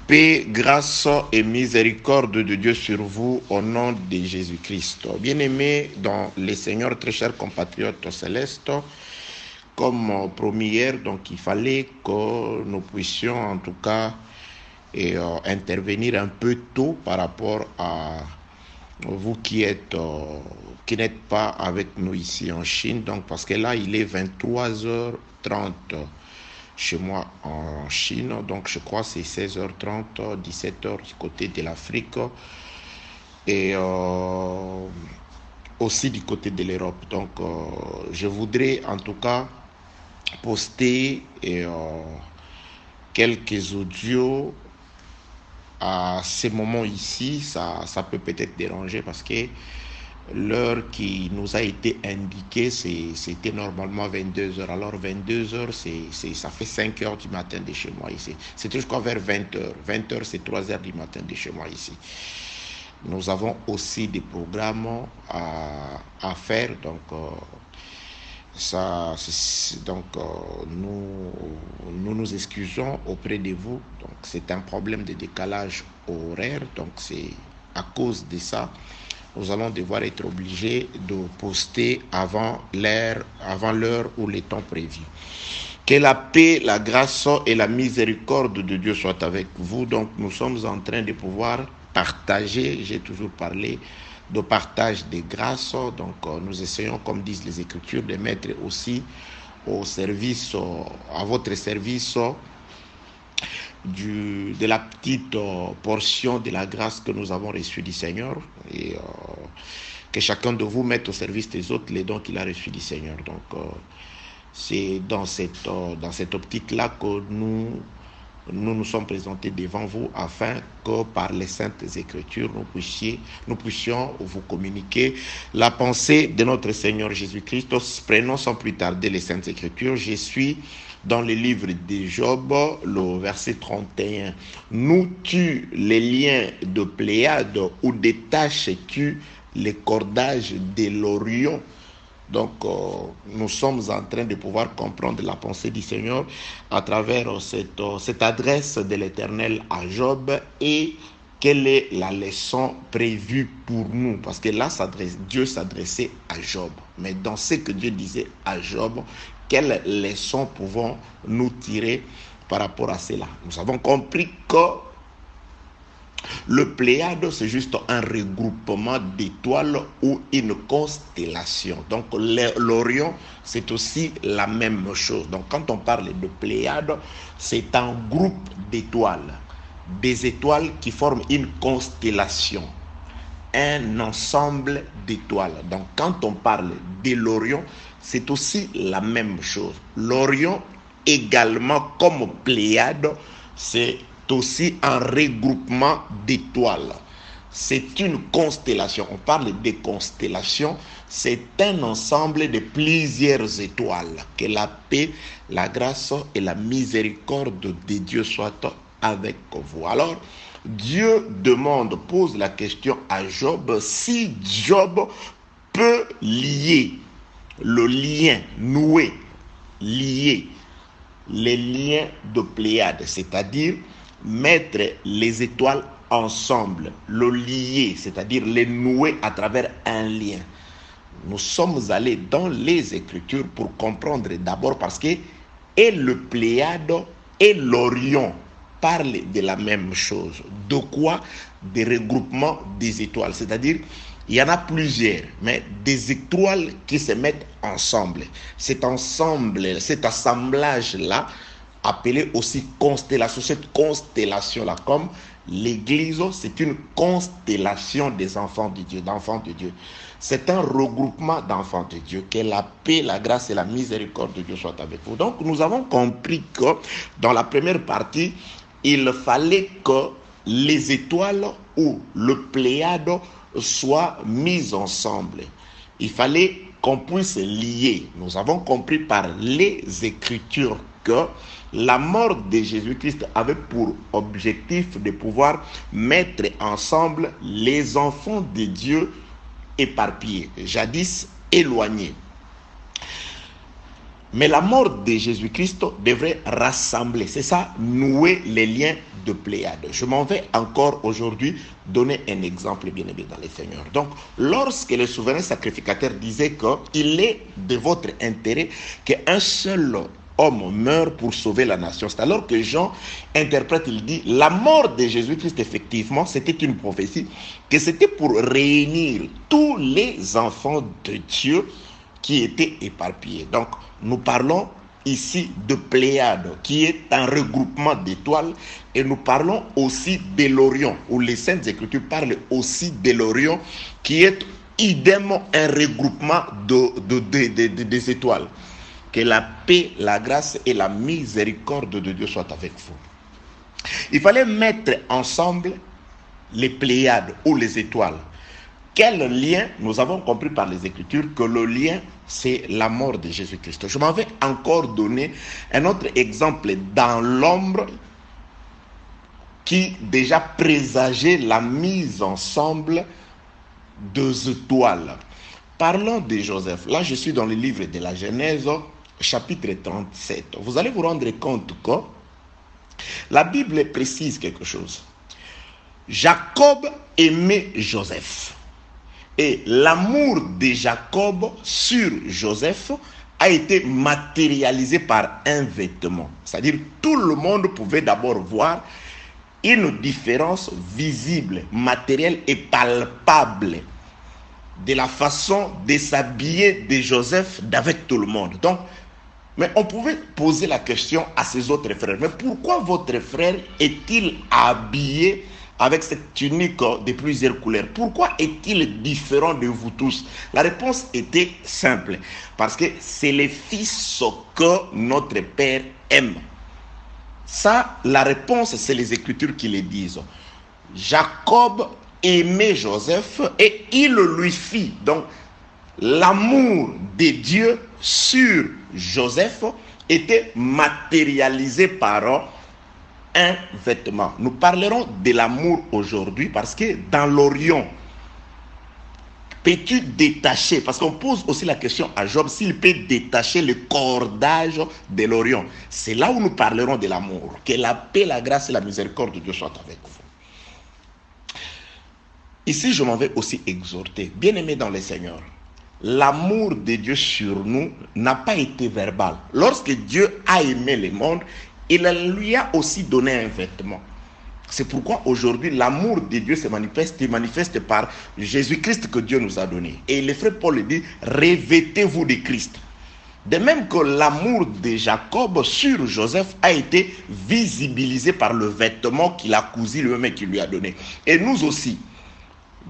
Paix, grâce et miséricorde de Dieu sur vous au nom de Jésus-Christ. Bien-aimés dans les Seigneurs, très chers compatriotes célestes, comme promis hier, donc il fallait que nous puissions en tout cas intervenir un peu tôt par rapport à vous qui n'êtes pas avec nous ici en Chine, donc parce que là il est 23h30 chez moi en Chine, donc je crois que c'est 16h30, 17h du côté de l'Afrique et aussi du côté de l'Europe. Donc je voudrais en tout cas poster quelques audios à ces moments ici. Ça peut peut-être déranger parce que l'heure qui nous a été indiquée, c'était normalement 22h. Alors 22h, ça fait 5h du matin de chez moi ici. C'était jusqu'à vers 20h. 20h, c'est 3h du matin de chez moi ici. Nous avons aussi des programmes à faire. Donc, nous excusons auprès de vous. Donc, c'est un problème de décalage horaire. Donc, c'est à cause de ça. Nous allons devoir être obligés de poster avant l'heure ou le temps prévu. Que la paix, la grâce et la miséricorde de Dieu soient avec vous. Donc, nous sommes en train de pouvoir partager, j'ai toujours parlé de partage des grâces. Donc, nous essayons, comme disent les Écritures, de mettre aussi au service, à votre service, de la petite portion de la grâce que nous avons reçue du Seigneur et que chacun de vous mette au service des autres les dons qu'il a reçus du Seigneur. Donc c'est dans cette optique-là que nous sommes présentés devant vous afin que par les saintes écritures nous puissions vous communiquer la pensée de notre Seigneur Jésus-Christ. Prenons sans plus tarder les saintes écritures. Je suis dans le livre de Job, le verset 31. Nous tues les liens de Pléiade ou détaches-tu les cordages de l'Orion. Donc, nous sommes en train de pouvoir comprendre la pensée du Seigneur à travers cette adresse de l'Éternel à Job et quelle est la leçon prévue pour nous. Parce que là, Dieu s'adressait à Job. Mais dans ce que Dieu disait à Job, quelle leçon pouvons-nous tirer par rapport à cela? Nous avons compris que le Pléiade, c'est juste un regroupement d'étoiles ou une constellation. Donc, l'Orion, c'est aussi la même chose. Donc, quand on parle de Pléiade, c'est un groupe d'étoiles. Des étoiles qui forment une constellation. Un ensemble d'étoiles. Donc, quand on parle de l'Orion, c'est aussi la même chose. L'Orion, également comme Pléiade, c'est aussi un regroupement d'étoiles. C'est une constellation. On parle de constellation. C'est un ensemble de plusieurs étoiles. Que la paix, la grâce et la miséricorde de Dieu soient avec vous. Alors, Dieu pose la question à Job si Job peut lier le lien, lier les liens de Pléiade, c'est-à-dire mettre les étoiles ensemble, le lier, c'est-à-dire les nouer à travers un lien. Nous sommes allés dans les Écritures pour comprendre d'abord parce que et le Pléiade et l'Orion parlent de la même chose. De quoi? Des regroupements des étoiles, c'est-à-dire il y en a plusieurs, mais des étoiles qui se mettent ensemble. Cet assemblage-là, appelé aussi constellation, cette constellation-là, comme l'Église, c'est une constellation des enfants de Dieu, d'enfants de Dieu. C'est un regroupement d'enfants de Dieu. Que la paix, la grâce et la miséricorde de Dieu soient avec vous. Donc, nous avons compris que dans la première partie, il fallait que les étoiles ou le Pléiade soient mis ensemble. Il fallait qu'on puisse lier. Nous avons compris par les Écritures que la mort de Jésus-Christ avait pour objectif de pouvoir mettre ensemble les enfants de Dieu éparpillés, jadis éloignés. Mais la mort de Jésus-Christ devrait rassembler, c'est ça, nouer les liens de Pléiade. Je m'en vais encore aujourd'hui donner un exemple bien aimé dans les Seigneurs. Donc, lorsque le souverain sacrificateur disait qu'il est de votre intérêt qu'un seul homme meurt pour sauver la nation, c'est alors que Jean interprète, il dit, la mort de Jésus-Christ, effectivement, c'était une prophétie, que c'était pour réunir tous les enfants de Dieu qui étaient éparpillés. Donc, nous parlons ici de Pléiade, qui est un regroupement d'étoiles, et nous parlons aussi de l'Orion, où les Saintes Écritures parlent aussi de l'Orion, qui est idem un regroupement des étoiles. Que la paix, la grâce et la miséricorde de Dieu soient avec vous. Il fallait mettre ensemble les Pléiades ou les étoiles. Quel lien? Nous avons compris par les Écritures que le lien, c'est la mort de Jésus-Christ. Je m'en vais encore donner un autre exemple dans l'ombre qui déjà présageait la mise ensemble des étoiles. Parlons de Joseph. Là, je suis dans le livre de la Genèse, chapitre 37. Vous allez vous rendre compte que la Bible précise quelque chose. Jacob aimait Joseph. Et l'amour de Jacob sur Joseph a été matérialisé par un vêtement. C'est-à-dire tout le monde pouvait d'abord voir une différence visible, matérielle et palpable de la façon de s'habiller de Joseph d'avec tout le monde. Donc, mais on pouvait poser la question à ses autres frères. Mais pourquoi votre frère est-il habillé avec cette tunique de plusieurs couleurs? Pourquoi est-il différent de vous tous? La réponse était simple. Parce que c'est les fils que notre Père aime. Ça, la réponse, c'est les Écritures qui le disent. Jacob aimait Joseph et il lui fit. Donc, l'amour de Dieu sur Joseph était matérialisé par un vêtement. Nous parlerons de l'amour aujourd'hui parce que dans l'Orient, peux-tu détacher, parce qu'on pose aussi la question à Job, s'il peut détacher le cordage de l'Orient. C'est là où nous parlerons de l'amour. Que la paix, la grâce et la miséricorde de Dieu soient avec vous. Ici, je m'en vais aussi exhorter, bien-aimés dans le Seigneur, l'amour de Dieu sur nous n'a pas été verbal. Lorsque Dieu a aimé le monde, il lui a aussi donné un vêtement. C'est pourquoi aujourd'hui, l'amour de Dieu se manifeste par Jésus-Christ que Dieu nous a donné. Et le frère Paul dit, revêtez-vous de Christ. De même que l'amour de Jacob sur Joseph a été visibilisé par le vêtement qu'il a cousu lui-même et qu'il lui a donné. Et nous aussi,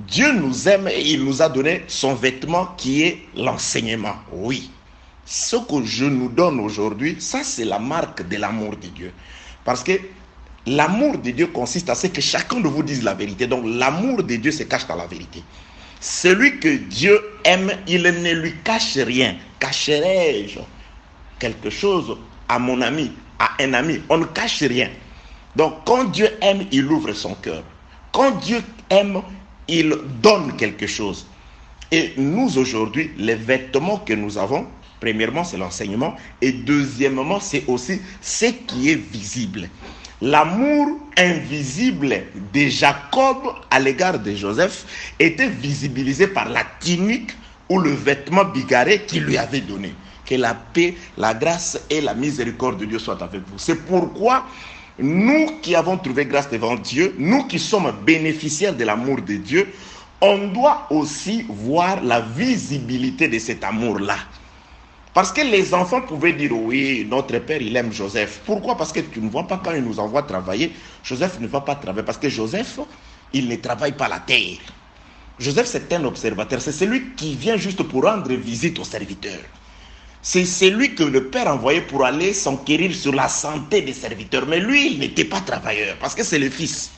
Dieu nous aime et il nous a donné son vêtement qui est l'enseignement. Oui. Ce que je nous donne aujourd'hui, ça c'est la marque de l'amour de Dieu. Parce que l'amour de Dieu consiste à ce que chacun de vous dise la vérité. Donc l'amour de Dieu se cache dans la vérité. Celui que Dieu aime, il ne lui cache rien. Cacherai-je quelque chose à mon ami, à un ami? On ne cache rien. Donc quand Dieu aime, il ouvre son cœur. Quand Dieu aime, il donne quelque chose. Et nous aujourd'hui, les vêtements que nous avons, premièrement, c'est l'enseignement. Et deuxièmement, c'est aussi ce qui est visible. L'amour invisible de Jacob à l'égard de Joseph était visibilisé par la tunique ou le vêtement bigarré qu'il lui avait donné. Que la paix, la grâce et la miséricorde de Dieu soient avec vous. C'est pourquoi nous qui avons trouvé grâce devant Dieu, nous qui sommes bénéficiaires de l'amour de Dieu, on doit aussi voir la visibilité de cet amour-là. Parce que les enfants pouvaient dire, oui, notre père, il aime Joseph. Pourquoi? Parce que tu ne vois pas quand il nous envoie travailler, Joseph ne va pas travailler. Parce que Joseph, il ne travaille pas la terre. Joseph, c'est un observateur. C'est celui qui vient juste pour rendre visite aux serviteurs. C'est celui que le père envoyait pour aller s'enquérir sur la santé des serviteurs. Mais lui, il n'était pas travailleur, parce que c'est le fils.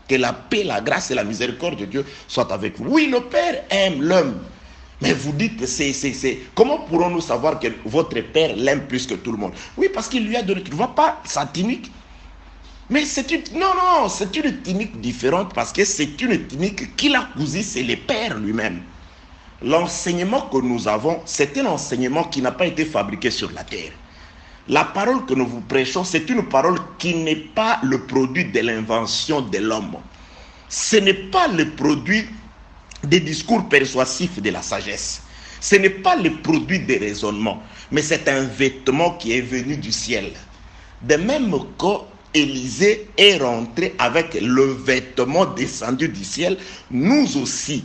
Que la paix, la grâce et la miséricorde de Dieu soient avec vous. Oui, le père aime l'homme. Mais vous dites, comment pourrons-nous savoir que votre père l'aime plus que tout le monde? Oui, parce qu'il lui a donné, tu ne vois pas sa tunique. Mais c'est une tunique différente parce que c'est une tunique qu'il a cousue, c'est le père lui-même. L'enseignement que nous avons, c'est un enseignement qui n'a pas été fabriqué sur la terre. La parole que nous vous prêchons, c'est une parole qui n'est pas le produit de l'invention de l'homme. Ce n'est pas le produit des discours persuasifs de la sagesse. Ce n'est pas le produit des raisonnements, mais c'est un vêtement qui est venu du ciel. De même qu'Élisée est rentré avec le vêtement descendu du ciel, nous aussi.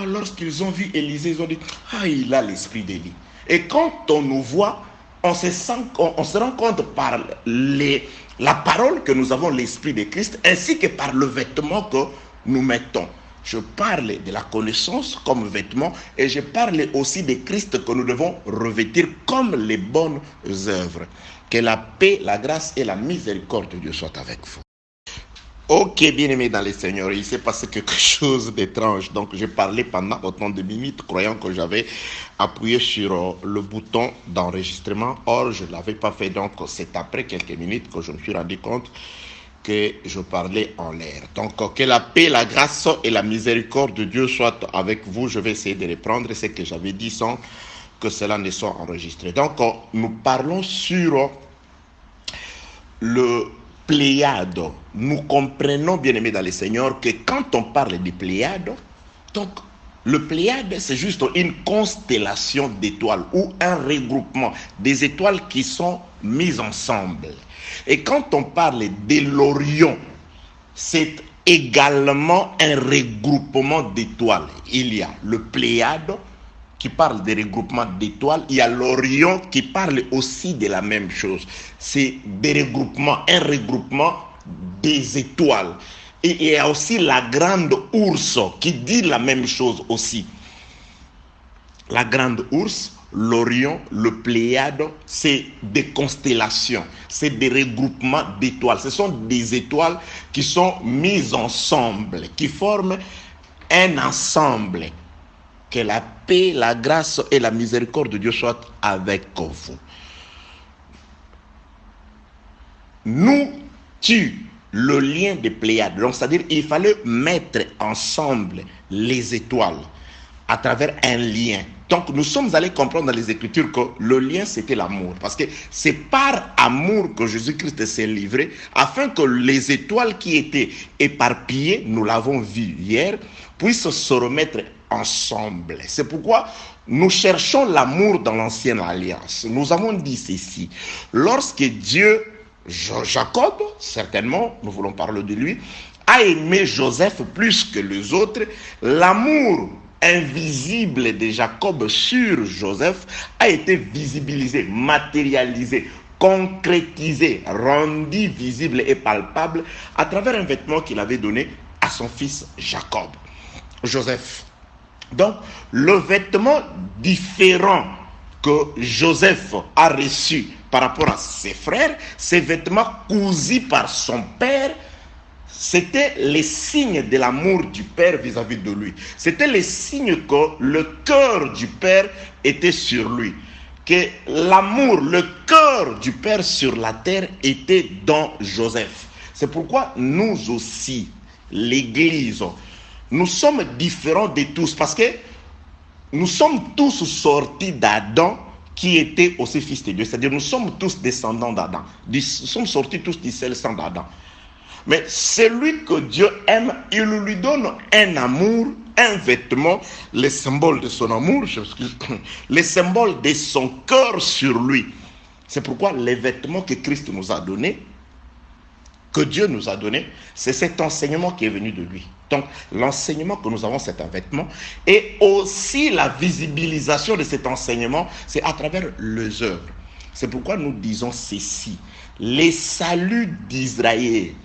Lorsqu'ils ont vu Élisée, ils ont dit, il a l'esprit d'Élie. Et quand on nous voit, on se rend compte par la parole que nous avons l'esprit de Christ, ainsi que par le vêtement que nous mettons. Je parle de la connaissance comme vêtement et je parle aussi de Christ que nous devons revêtir comme les bonnes œuvres. Que la paix, la grâce et la miséricorde de Dieu soient avec vous. Ok, bien-aimés dans le Seigneur, il s'est passé quelque chose d'étrange. Donc, j'ai parlé pendant autant de minutes, croyant que j'avais appuyé sur le bouton d'enregistrement. Or, je ne l'avais pas fait. Donc, c'est après quelques minutes que je me suis rendu compte que je parlais en l'air. Donc, que la paix, la grâce et la miséricorde de Dieu soient avec vous. Je vais essayer de reprendre ce que j'avais dit sans que cela ne soit enregistré. Donc, nous parlons sur le Pléiade. Nous comprenons, bien-aimés dans le Seigneur, que quand on parle de Pléiade, donc le Pléiade, c'est juste une constellation d'étoiles ou un regroupement des étoiles qui sont mises ensemble. Et quand on parle de l'Orion, c'est également un regroupement d'étoiles. Il y a le Pléiade qui parle de regroupement d'étoiles, il y a l'Orion qui parle aussi de la même chose. C'est des regroupements, un regroupement des étoiles. Et il y a aussi la grande ours qui dit la même chose aussi. La grande ours, l'Orion, le Pléiade, c'est des constellations, c'est des regroupements d'étoiles. Ce sont des étoiles qui sont mises ensemble, qui forment un ensemble. Que la paix, la grâce et la miséricorde de Dieu soient avec vous. Nous tuons le lien des Pléiades. Donc, c'est-à-dire qu'il fallait mettre ensemble les étoiles à travers un lien. Donc, nous sommes allés comprendre dans les Écritures que le lien, c'était l'amour. Parce que c'est par amour que Jésus-Christ s'est livré, afin que les étoiles qui étaient éparpillées, nous l'avons vu hier, puissent se remettre ensemble. C'est pourquoi nous cherchons l'amour dans l'ancienne alliance. Nous avons dit ceci. Lorsque Dieu, Jacob, certainement, nous voulons parler de lui, a aimé Joseph plus que les autres, l'amour invisible de Jacob sur Joseph a été visibilisé, matérialisé, concrétisé, rendu visible et palpable à travers un vêtement qu'il avait donné à son fils Jacob, Joseph. Donc, le vêtement différent que Joseph a reçu par rapport à ses frères, ces vêtements cousus par son père, c'était les signes de l'amour du père vis-à-vis de lui. C'était les signes que le cœur du père était sur lui. Que l'amour, le cœur du père sur la terre était dans Joseph. C'est pourquoi nous aussi, l'Église, nous sommes différents de tous parce que nous sommes tous sortis d'Adam qui était aussi fils de Dieu. C'est-à-dire nous sommes tous descendants d'Adam. Nous sommes sortis tous du seul sang d'Adam. Mais celui que Dieu aime, il lui donne un amour, un vêtement, le symbole de son amour, le symbole de son cœur sur lui. C'est pourquoi les vêtements que Christ nous a donnés, que Dieu nous a donné, c'est cet enseignement qui est venu de lui. Donc, l'enseignement que nous avons, c'est un vêtement. Et aussi la visibilisation de cet enseignement, c'est à travers les œuvres. C'est pourquoi nous disons ceci. Les saluts d'Israël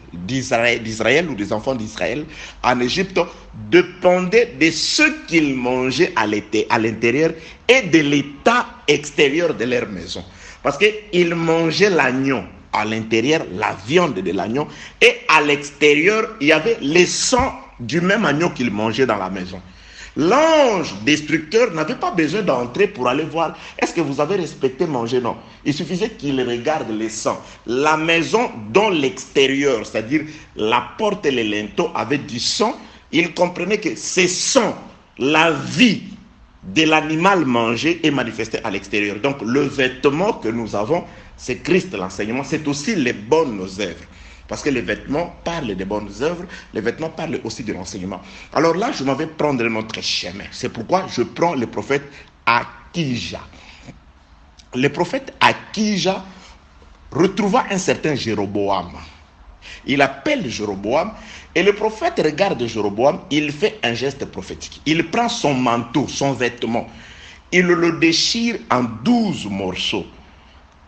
ou des enfants d'Israël en Égypte dépendaient de ce qu'ils mangeaient à l'intérieur et de l'état extérieur de leur maison. Parce qu'ils mangeaient l'agneau. À l'intérieur, la viande de l'agneau, et à l'extérieur, il y avait le sang du même agneau qu'il mangeait dans la maison. L'ange destructeur n'avait pas besoin d'entrer pour aller voir est-ce que vous avez respecté manger, non. Il suffisait qu'il regarde le sang. La maison dont l'extérieur, c'est-à-dire la porte et les linteaux avaient du sang, il comprenait que ce sang, la vie de l'animal mangé est manifesté à l'extérieur. Donc le vêtement que nous avons, c'est Christ l'enseignement, c'est aussi les bonnes œuvres. Parce que les vêtements parlent des bonnes œuvres, les vêtements parlent aussi de l'enseignement. Alors là, je m'en vais prendre notre chemin. C'est pourquoi je prends le prophète Akija. Le prophète Akija retrouva un certain Jéroboam. Il appelle Jéroboam et le prophète regarde Jéroboam, il fait un geste prophétique. Il prend son manteau, son vêtement, il le déchire en 12 morceaux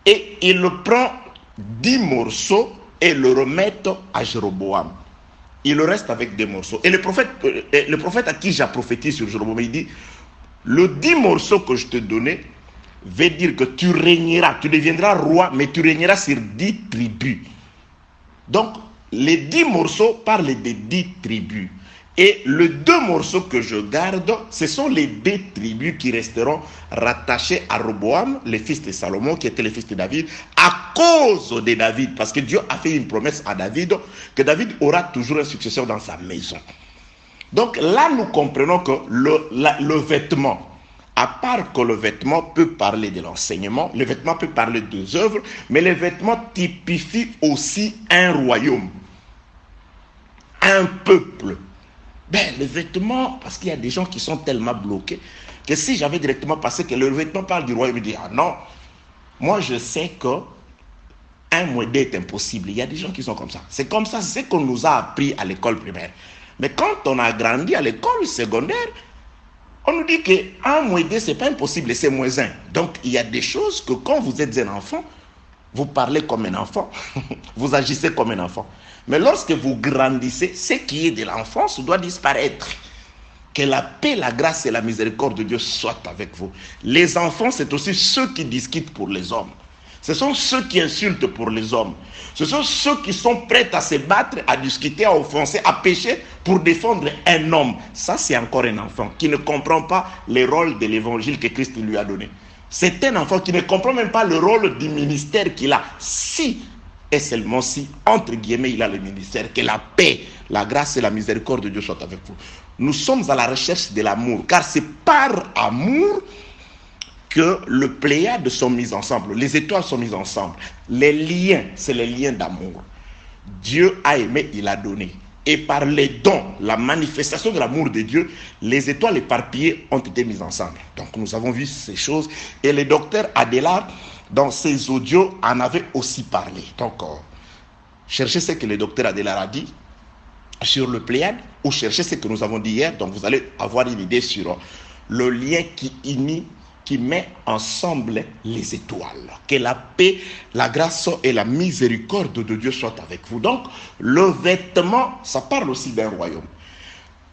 et il le prend 10 morceaux et le remettent à Jéroboam. Il reste avec des morceaux. Et le prophète à qui j'ai prophétisé sur Jéroboam, il dit, le 10 morceaux que je te donnais veut dire que tu régneras, tu deviendras roi, mais tu régneras sur 10 tribus. Donc, les 10 morceaux parlent des 10 tribus. Et les 2 morceaux que je garde, ce sont les 2 tribus qui resteront rattachées à Roboam, le fils de Salomon, qui était le fils de David, à cause de David. Parce que Dieu a fait une promesse à David, que David aura toujours un successeur dans sa maison. Donc là, nous comprenons que le vêtement, à part que le vêtement peut parler de l'enseignement, le vêtement peut parler des œuvres, mais le vêtement typifie aussi un royaume, un peuple. Ben, le vêtement, parce qu'il y a des gens qui sont tellement bloqués que si j'avais directement passé que le vêtement parle du royaume, il dit, ah non, moi je sais que 1 moins 2 est impossible. Il y a des gens qui sont comme ça. C'est comme ça, c'est ce qu'on nous a appris à l'école primaire. Mais quand on a grandi à l'école secondaire, on nous dit que 1 moins 2 c'est pas impossible, c'est moins 1. Donc il y a des choses que quand vous êtes un enfant, vous parlez comme un enfant, vous agissez comme un enfant. Mais lorsque vous grandissez, ce qui est de l'enfance doit disparaître. Que la paix, la grâce et la miséricorde de Dieu soient avec vous. Les enfants, c'est aussi ceux qui discutent pour les hommes. Ce sont ceux qui insultent pour les hommes. Ce sont ceux qui sont prêts à se battre, à discuter, à offenser, à pécher pour défendre un homme. Ça, c'est encore un enfant qui ne comprend pas le rôle de l'évangile que Christ lui a donné. C'est un enfant qui ne comprend même pas le rôle du ministère qu'il a. Si et seulement si, entre guillemets, il a le ministère, que la paix, la grâce et la miséricorde de Dieu soient avec vous. Nous sommes à la recherche de l'amour, car c'est par amour que le pléiade sont mis ensemble, les étoiles sont mises ensemble. Les liens, c'est les liens d'amour. Dieu a aimé, il a donné. Et par les dons, la manifestation de l'amour de Dieu, les étoiles éparpillées ont été mises ensemble. Donc nous avons vu ces choses. Et le docteur Adélard, dans ses audios, en avait aussi parlé. Donc, cherchez ce que le docteur Adélard a dit sur le Pléiade, ou cherchez ce que nous avons dit hier. Donc vous allez avoir une idée sur le lien qui unit, qui met ensemble les étoiles. Que la paix, la grâce et la miséricorde de Dieu soient avec vous. Donc, le vêtement, ça parle aussi d'un royaume.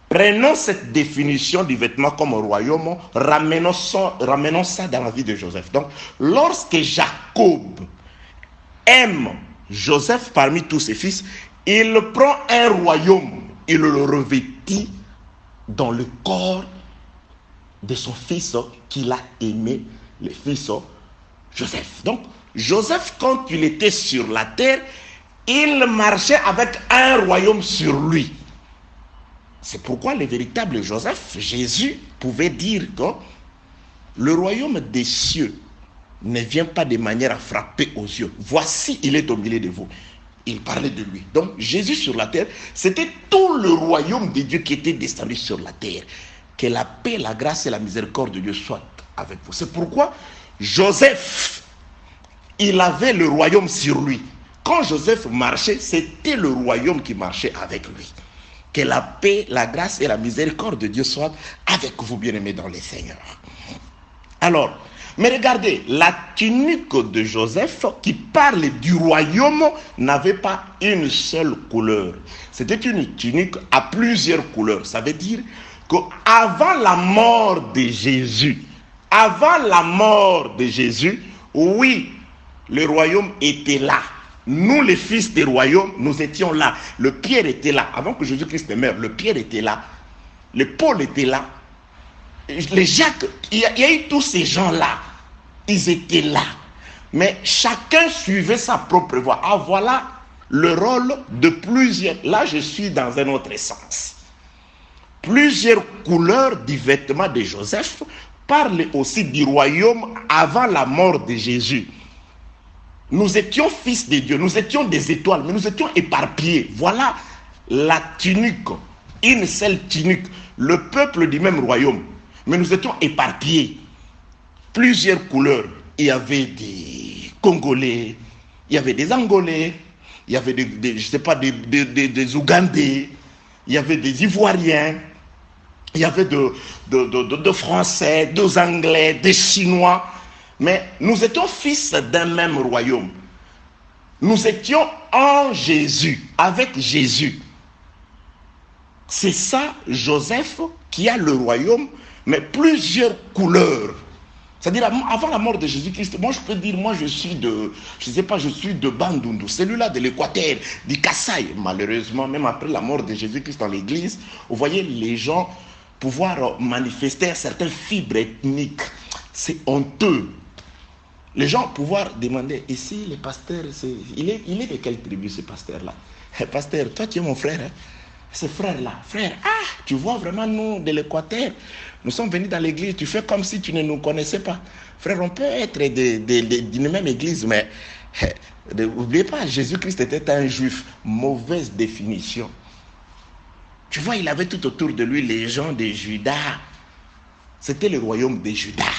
Prenons cette définition du vêtement comme royaume, ramenons ça dans la vie de Joseph. Donc, lorsque Jacob aime Joseph parmi tous ses fils, il prend un royaume, il le revêtit dans le corps de son fils qu'il a aimé, le fils Joseph. Donc, Joseph, quand il était sur la terre, il marchait avec un royaume sur lui. C'est pourquoi le véritable Joseph, Jésus, pouvait dire que le royaume des cieux ne vient pas de manière à frapper aux yeux. Voici, il est au milieu de vous. Il parlait de lui. Donc, Jésus sur la terre, c'était tout le royaume de Dieu qui était descendu sur la terre. Que la paix, la grâce et la miséricorde de Dieu soient avec vous. C'est pourquoi Joseph, il avait le royaume sur lui. Quand Joseph marchait, c'était le royaume qui marchait avec lui. Que la paix, la grâce et la miséricorde de Dieu soient avec vous, bien-aimés dans le Seigneur. Alors, mais regardez, la tunique de Joseph, qui parle du royaume, n'avait pas une seule couleur. C'était une tunique à plusieurs couleurs. Ça veut dire qu'avant la mort de Jésus, oui, le royaume était là. Nous, les fils des royaumes, nous étions là. Le Pierre était là. Avant que Jésus-Christ meure, le Pierre était là. Le Paul était là. Les Jacques, il y a eu tous ces gens-là. Ils étaient là. Mais chacun suivait sa propre voie. Ah, voilà le rôle de plusieurs. Là, je suis dans un autre sens. Plusieurs couleurs du vêtement de Joseph parle aussi du royaume avant la mort de Jésus. Nous étions fils de Dieu, nous étions des étoiles, mais nous étions éparpillés. Voilà la tunique, une seule tunique, le peuple du même royaume. Mais nous étions éparpillés, plusieurs couleurs. Il y avait des Congolais, il y avait des Angolais, il y avait je sais pas, des Ougandais, il y avait des Ivoiriens, il y avait de Français, des Anglais, des Chinois. Mais nous étions fils d'un même royaume. Nous étions en Jésus, avec Jésus. C'est ça, Joseph, qui a le royaume, mais plusieurs couleurs. C'est-à-dire, avant la mort de Jésus-Christ, moi je peux dire, moi je suis de Bandundu, celui-là de l'Équateur, du Kassai. Malheureusement, même après la mort de Jésus-Christ dans l'église, vous voyez les gens pouvoir manifester certaines fibres ethniques. C'est honteux. Les gens pouvoir demander, ici le pasteur, il est de quelle tribu ce pasteur-là? Pasteur, toi tu es mon frère, hein? Ce frère-là, frère, tu vois vraiment nous de l'Équateur, nous sommes venus dans l'église, tu fais comme si tu ne nous connaissais pas. Frère, on peut être d'une même église, mais n'oubliez pas, Jésus-Christ était un juif. Mauvaise définition. Tu vois, il avait tout autour de lui les gens de Juda. C'était le royaume de Juda.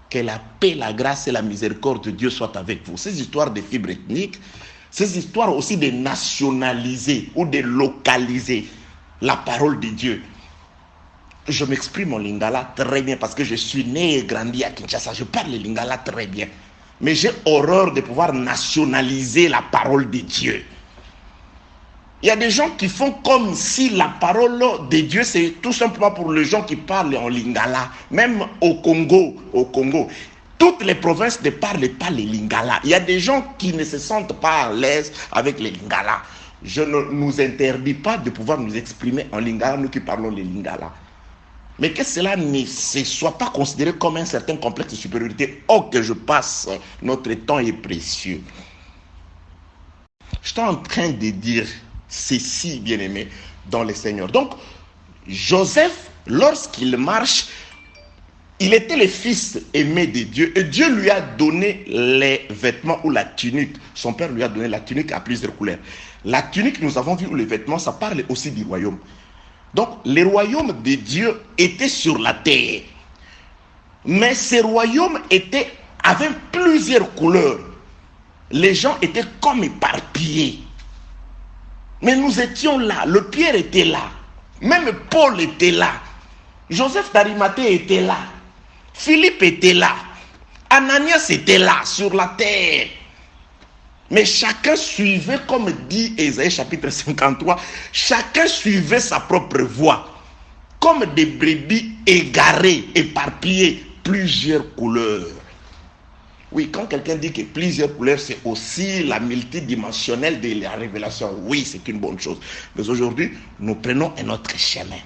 Que la paix, la grâce et la miséricorde de Dieu soient avec vous. Ces histoires de fibres ethniques, ces histoires aussi de nationaliser ou de localiser la parole de Dieu. Je m'exprime en lingala très bien parce que je suis né et grandi à Kinshasa. Je parle le lingala très bien. Mais j'ai horreur de pouvoir nationaliser la parole de Dieu. Il y a des gens qui font comme si la parole de Dieu, c'est tout simplement pour les gens qui parlent en lingala. Même au Congo, toutes les provinces ne parlent pas le lingala. Il y a des gens qui ne se sentent pas à l'aise avec le lingala. Je ne nous interdis pas de pouvoir nous exprimer en lingala, nous qui parlons le lingala. Mais que cela ne soit pas considéré comme un certain complexe de supériorité. Oh, que je passe, notre temps est précieux. Je suis en train de dire ceci, bien-aimé, dans le Seigneur. Donc, Joseph, lorsqu'il marche, il était le fils aimé de Dieu et Dieu lui a donné les vêtements ou la tunique. Son père lui a donné la tunique à plusieurs couleurs. La tunique, nous avons vu, ou les vêtements, ça parle aussi du royaume. Donc, le royaume de Dieu était sur la terre. Mais ce royaume avait plusieurs couleurs. Les gens étaient comme éparpillés. Mais nous étions là. Le Pierre était là. Même Paul était là. Joseph d'Arimathée était là. Philippe était là. Ananias était là, sur la terre. Mais chacun suivait, comme dit Ésaïe chapitre 53, chacun suivait sa propre voie. Comme des brebis égarées, éparpillées, plusieurs couleurs. Oui, quand quelqu'un dit que plusieurs couleurs, c'est aussi la multidimensionnelle de la révélation. Oui, c'est une bonne chose. Mais aujourd'hui, nous prenons un autre chemin.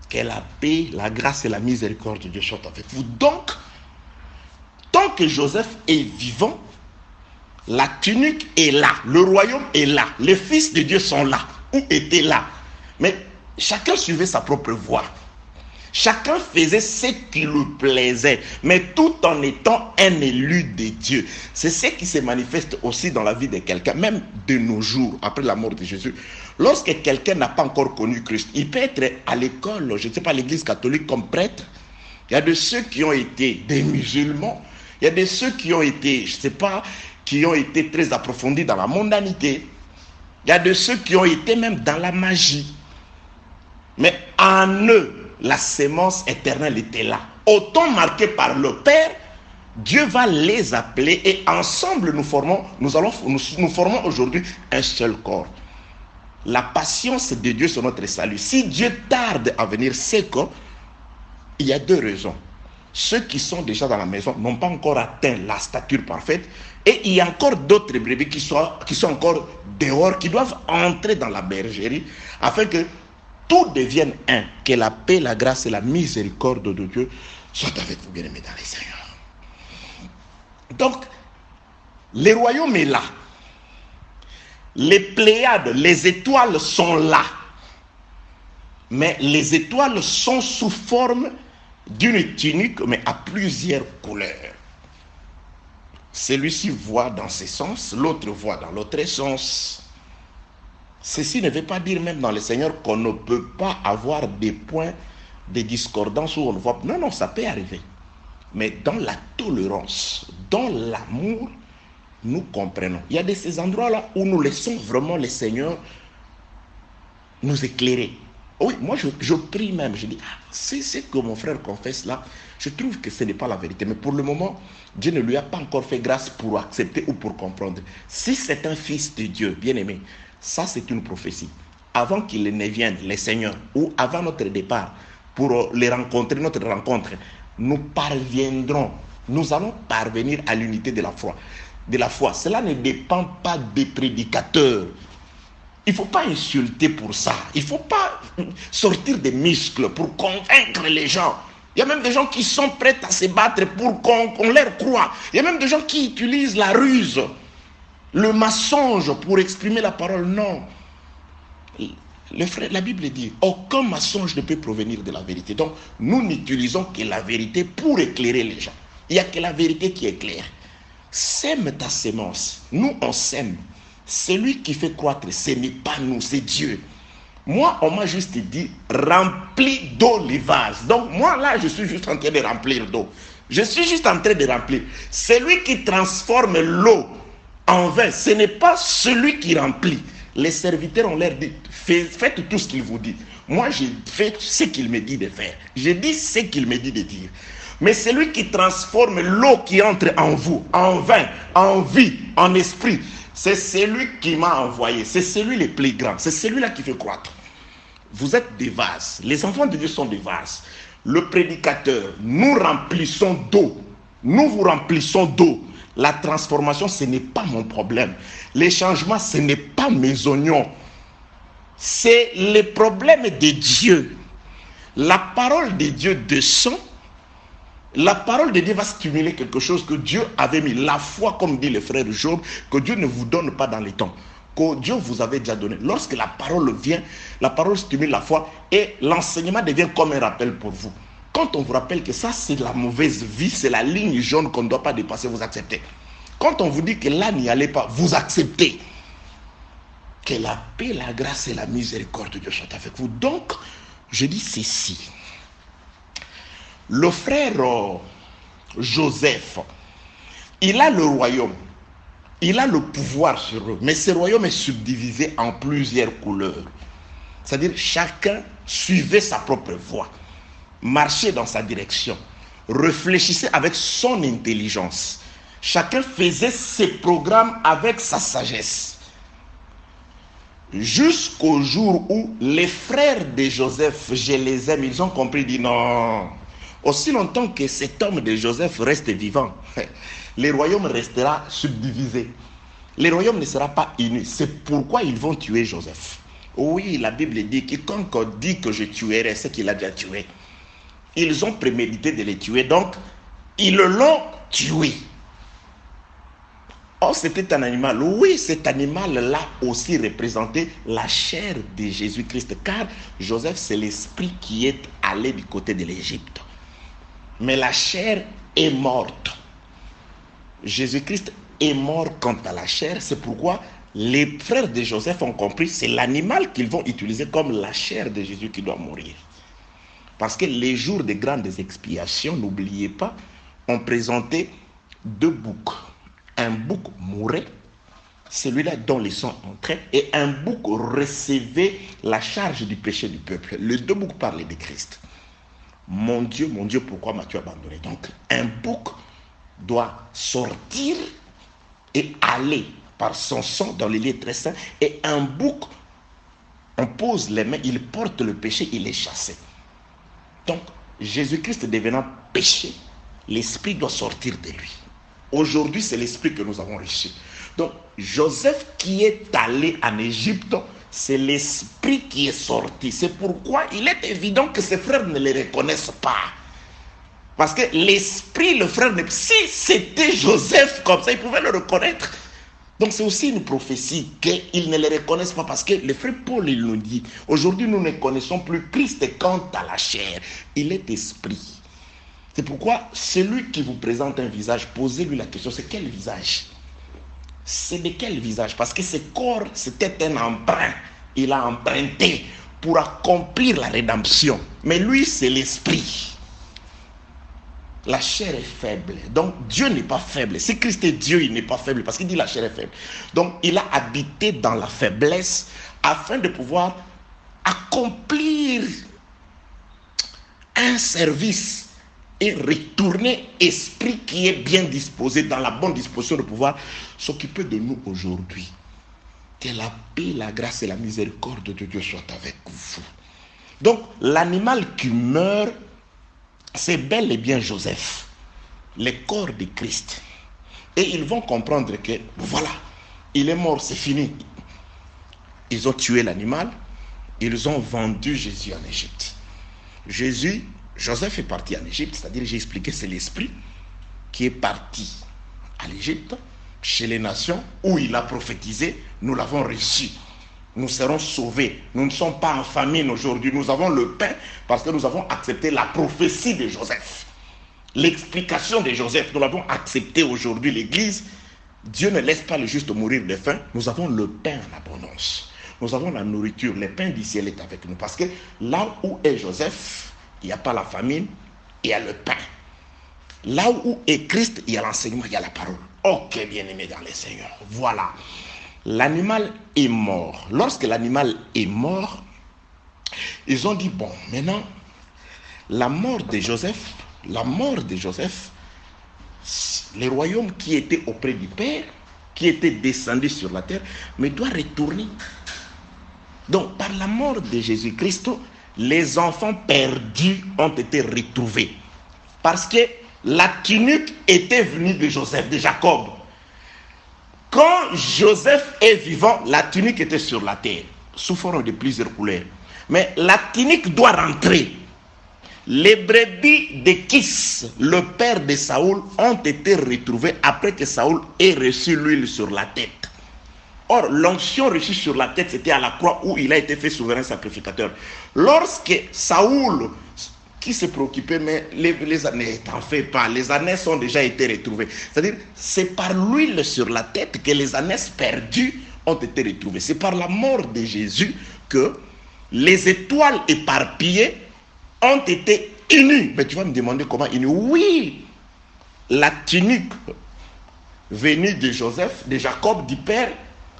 Que la paix, la grâce et la miséricorde de Dieu soient avec vous. Donc, tant que Joseph est vivant, la tunique est là, le royaume est là, les fils de Dieu sont là, ou étaient là. Mais chacun suivait sa propre voie. Chacun faisait ce qui lui plaisait, mais tout en étant un élu de Dieu. C'est ce qui se manifeste aussi dans la vie de quelqu'un, même de nos jours, après la mort de Jésus. Lorsque quelqu'un n'a pas encore connu Christ, il peut être à l'école, je ne sais pas, l'église catholique comme prêtre. Il y a de ceux qui ont été des musulmans, il y a de ceux qui ont été, je ne sais pas, qui ont été très approfondis dans la mondanité. Il y a de ceux qui ont été même dans la magie. Mais en eux, la sémence éternelle était là. Autant marqué par le Père, Dieu va les appeler et ensemble nous formons aujourd'hui un seul corps. La patience de Dieu sur notre salut. Si Dieu tarde à venir, c'est qu'il y a deux raisons. Ceux qui sont déjà dans la maison n'ont pas encore atteint la stature parfaite et il y a encore d'autres brebis qui sont encore dehors, qui doivent entrer dans la bergerie afin que tout devienne un. Que la paix, la grâce et la miséricorde de Dieu soient avec vous, bien-aimés dans les Seigneurs. Donc, le royaume est là. Les Pléiades, les étoiles sont là. Mais les étoiles sont sous forme d'une tunique, mais à plusieurs couleurs. Celui-ci voit dans ce sens, l'autre voit dans l'autre sens. Ceci ne veut pas dire même dans le Seigneur qu'on ne peut pas avoir des points de discordance où on voit. Non, non, ça peut arriver. Mais dans la tolérance, dans l'amour, nous comprenons. Il y a de ces endroits-là où nous laissons vraiment le Seigneur nous éclairer. Oui, moi je prie même, je dis, c'est ce que mon frère confesse là, je trouve que ce n'est pas la vérité. Mais pour le moment, Dieu ne lui a pas encore fait grâce pour accepter ou pour comprendre. Si c'est un fils de Dieu, bien aimé, ça c'est une prophétie. Avant qu'il ne vienne, les seigneurs, ou avant notre départ, pour les rencontrer, notre rencontre, nous parviendrons, nous allons parvenir à l'unité de la foi. Cela ne dépend pas des prédicateurs. Il ne faut pas insulter pour ça. Il ne faut pas sortir des muscles pour convaincre les gens. Il y a même des gens qui sont prêts à se battre pour qu'on leur croie. Il y a même des gens qui utilisent la ruse, le mensonge pour exprimer la parole. Non. La Bible dit, aucun mensonge ne peut provenir de la vérité. Donc, nous n'utilisons que la vérité pour éclairer les gens. Il n'y a que la vérité qui éclaire. Sème ta sémence. Nous, on sème. Celui qui fait croître, ce n'est pas nous, c'est Dieu. Moi, on m'a juste dit, remplis d'eau les vases. Donc, moi, là, je suis juste en train de remplir d'eau. Je suis juste en train de remplir. Celui qui transforme l'eau en vin, ce n'est pas celui qui remplit. Les serviteurs ont l'air dit, faites tout ce qu'il vous dit. Moi, je fais ce qu'il me dit de faire. Je dis ce qu'il me dit de dire. Mais celui qui transforme l'eau qui entre en vous, en vin, en vie, en esprit, c'est celui qui m'a envoyé. C'est celui le plus grand. C'est celui-là qui fait croître. Vous êtes des vases. Les enfants de Dieu sont des vases. Le prédicateur, nous remplissons d'eau. Nous vous remplissons d'eau. La transformation, ce n'est pas mon problème. Les changements, ce n'est pas mes oignons. C'est le problème de Dieu. La parole de Dieu descend. La parole de Dieu va stimuler quelque chose que Dieu avait mis. La foi, comme dit le frère Job, que Dieu ne vous donne pas dans les temps, que Dieu vous avait déjà donné. Lorsque la parole vient, la parole stimule la foi et l'enseignement devient comme un rappel pour vous. Quand on vous rappelle que ça c'est la mauvaise vie, c'est la ligne jaune qu'on ne doit pas dépasser, vous acceptez. Quand on vous dit que là n'y allez pas, vous acceptez. Que la paix, la grâce et la miséricorde de Dieu soient avec vous. Donc, je dis ceci. Le frère Joseph, il a le royaume, il a le pouvoir sur eux, mais ce royaume est subdivisé en plusieurs couleurs. C'est-à-dire chacun suivait sa propre voie, marchait dans sa direction, réfléchissait avec son intelligence. Chacun faisait ses programmes avec sa sagesse. Jusqu'au jour où les frères de Joseph, je les aime, ils ont compris, dit non. Aussi longtemps que cet homme de Joseph reste vivant, le royaume restera subdivisé. Le royaume ne sera pas uni. C'est pourquoi ils vont tuer Joseph. Oui, la Bible dit, quiconque dit que je tuerai, c'est qu'il a déjà tué. Ils ont prémédité de les tuer, donc ils l'ont tué. Oh, c'était un animal. Oui, cet animal-là aussi représentait la chair de Jésus-Christ, car Joseph, c'est l'esprit qui est allé du côté de l'Égypte. Mais la chair est morte. Jésus-Christ est mort quant à la chair. C'est pourquoi les frères de Joseph ont compris, c'est l'animal qu'ils vont utiliser comme la chair de Jésus qui doit mourir. Parce que les jours de grandes expiations, n'oubliez pas, on présentait deux boucs. Un bouc mourait, celui-là dont le sang entrait, et un bouc recevait la charge du péché du peuple. Les deux boucs parlaient de Christ. Mon Dieu, pourquoi m'as-tu abandonné? Donc, un bouc doit sortir et aller par son sang dans les lieux très saints. Et un bouc, on pose les mains, il porte le péché, il est chassé. Donc, Jésus-Christ devenant péché, l'esprit doit sortir de lui. Aujourd'hui, c'est l'esprit que nous avons reçu. Donc, Joseph qui est allé en Égypte, c'est l'esprit qui est sorti. C'est pourquoi il est évident que ses frères ne le reconnaissent pas. Parce que l'esprit, le frère, si c'était Joseph comme ça, il pouvait le reconnaître. Donc c'est aussi une prophétie qu'ils ne les reconnaissent pas parce que le frère Paul il nous dit, aujourd'hui nous ne connaissons plus Christ quant à la chair, il est esprit. C'est pourquoi celui qui vous présente un visage, posez-lui la question, c'est quel visage? C'est de quel visage? Parce que ce corps, c'était un emprunt. Il a emprunté pour accomplir la rédemption. Mais lui, c'est l'esprit. La chair est faible. Donc, Dieu n'est pas faible. Si Christ est Dieu, il n'est pas faible parce qu'il dit la chair est faible. Donc, il a habité dans la faiblesse afin de pouvoir accomplir un service et retourner esprit qui est bien disposé, dans la bonne disposition de pouvoir s'occuper de nous aujourd'hui. Que la paix, la grâce et la miséricorde de Dieu soient avec vous. Donc, l'animal qui meurt, c'est bel et bien Joseph, le corps de Christ. Et ils vont comprendre que, voilà, il est mort, c'est fini. Ils ont tué l'animal, ils ont vendu Jésus en Égypte. Joseph est parti en Égypte, c'est-à-dire, j'ai expliqué, c'est l'esprit qui est parti à l'Égypte, chez les nations, où il a prophétisé, nous l'avons reçu. Nous serons sauvés. Nous ne sommes pas en famine aujourd'hui. Nous avons le pain parce que nous avons accepté la prophétie de Joseph. L'explication de Joseph, nous l'avons accepté aujourd'hui. L'Église, Dieu ne laisse pas le juste mourir de faim. Nous avons le pain en abondance. Nous avons la nourriture. Le pain du ciel est avec nous. Parce que là où est Joseph, il n'y a pas la famine, il y a le pain. Là où est Christ, il y a l'enseignement, il y a la parole. Ok, bien-aimé dans les Seigneurs. Voilà. L'animal est mort. Lorsque l'animal est mort, ils ont dit, bon, maintenant, la mort de Joseph, les royaumes qui étaient auprès du Père, qui étaient descendus sur la terre, mais doit retourner. Donc, par la mort de Jésus-Christ, les enfants perdus ont été retrouvés. Parce que la tunique était venue de Joseph, de Jacob. Quand Joseph est vivant, la tunique était sur la terre, sous forme de plusieurs couleurs. Mais la tunique doit rentrer. Les brebis de Kis, le père de Saoul, ont été retrouvées après que Saoul ait reçu l'huile sur la tête. Or, l'onction reçue sur la tête, c'était à la croix où il a été fait souverain sacrificateur. Lorsque Saoul, qui se préoccupait, mais les années, t'en fais pas, les années ont déjà été retrouvées. C'est-à-dire, c'est par l'huile sur la tête que les années perdues ont été retrouvées. C'est par la mort de Jésus que les étoiles éparpillées ont été unies. Mais tu vas me demander comment unies? Oui, la tunique venue de Joseph, de Jacob, du Père,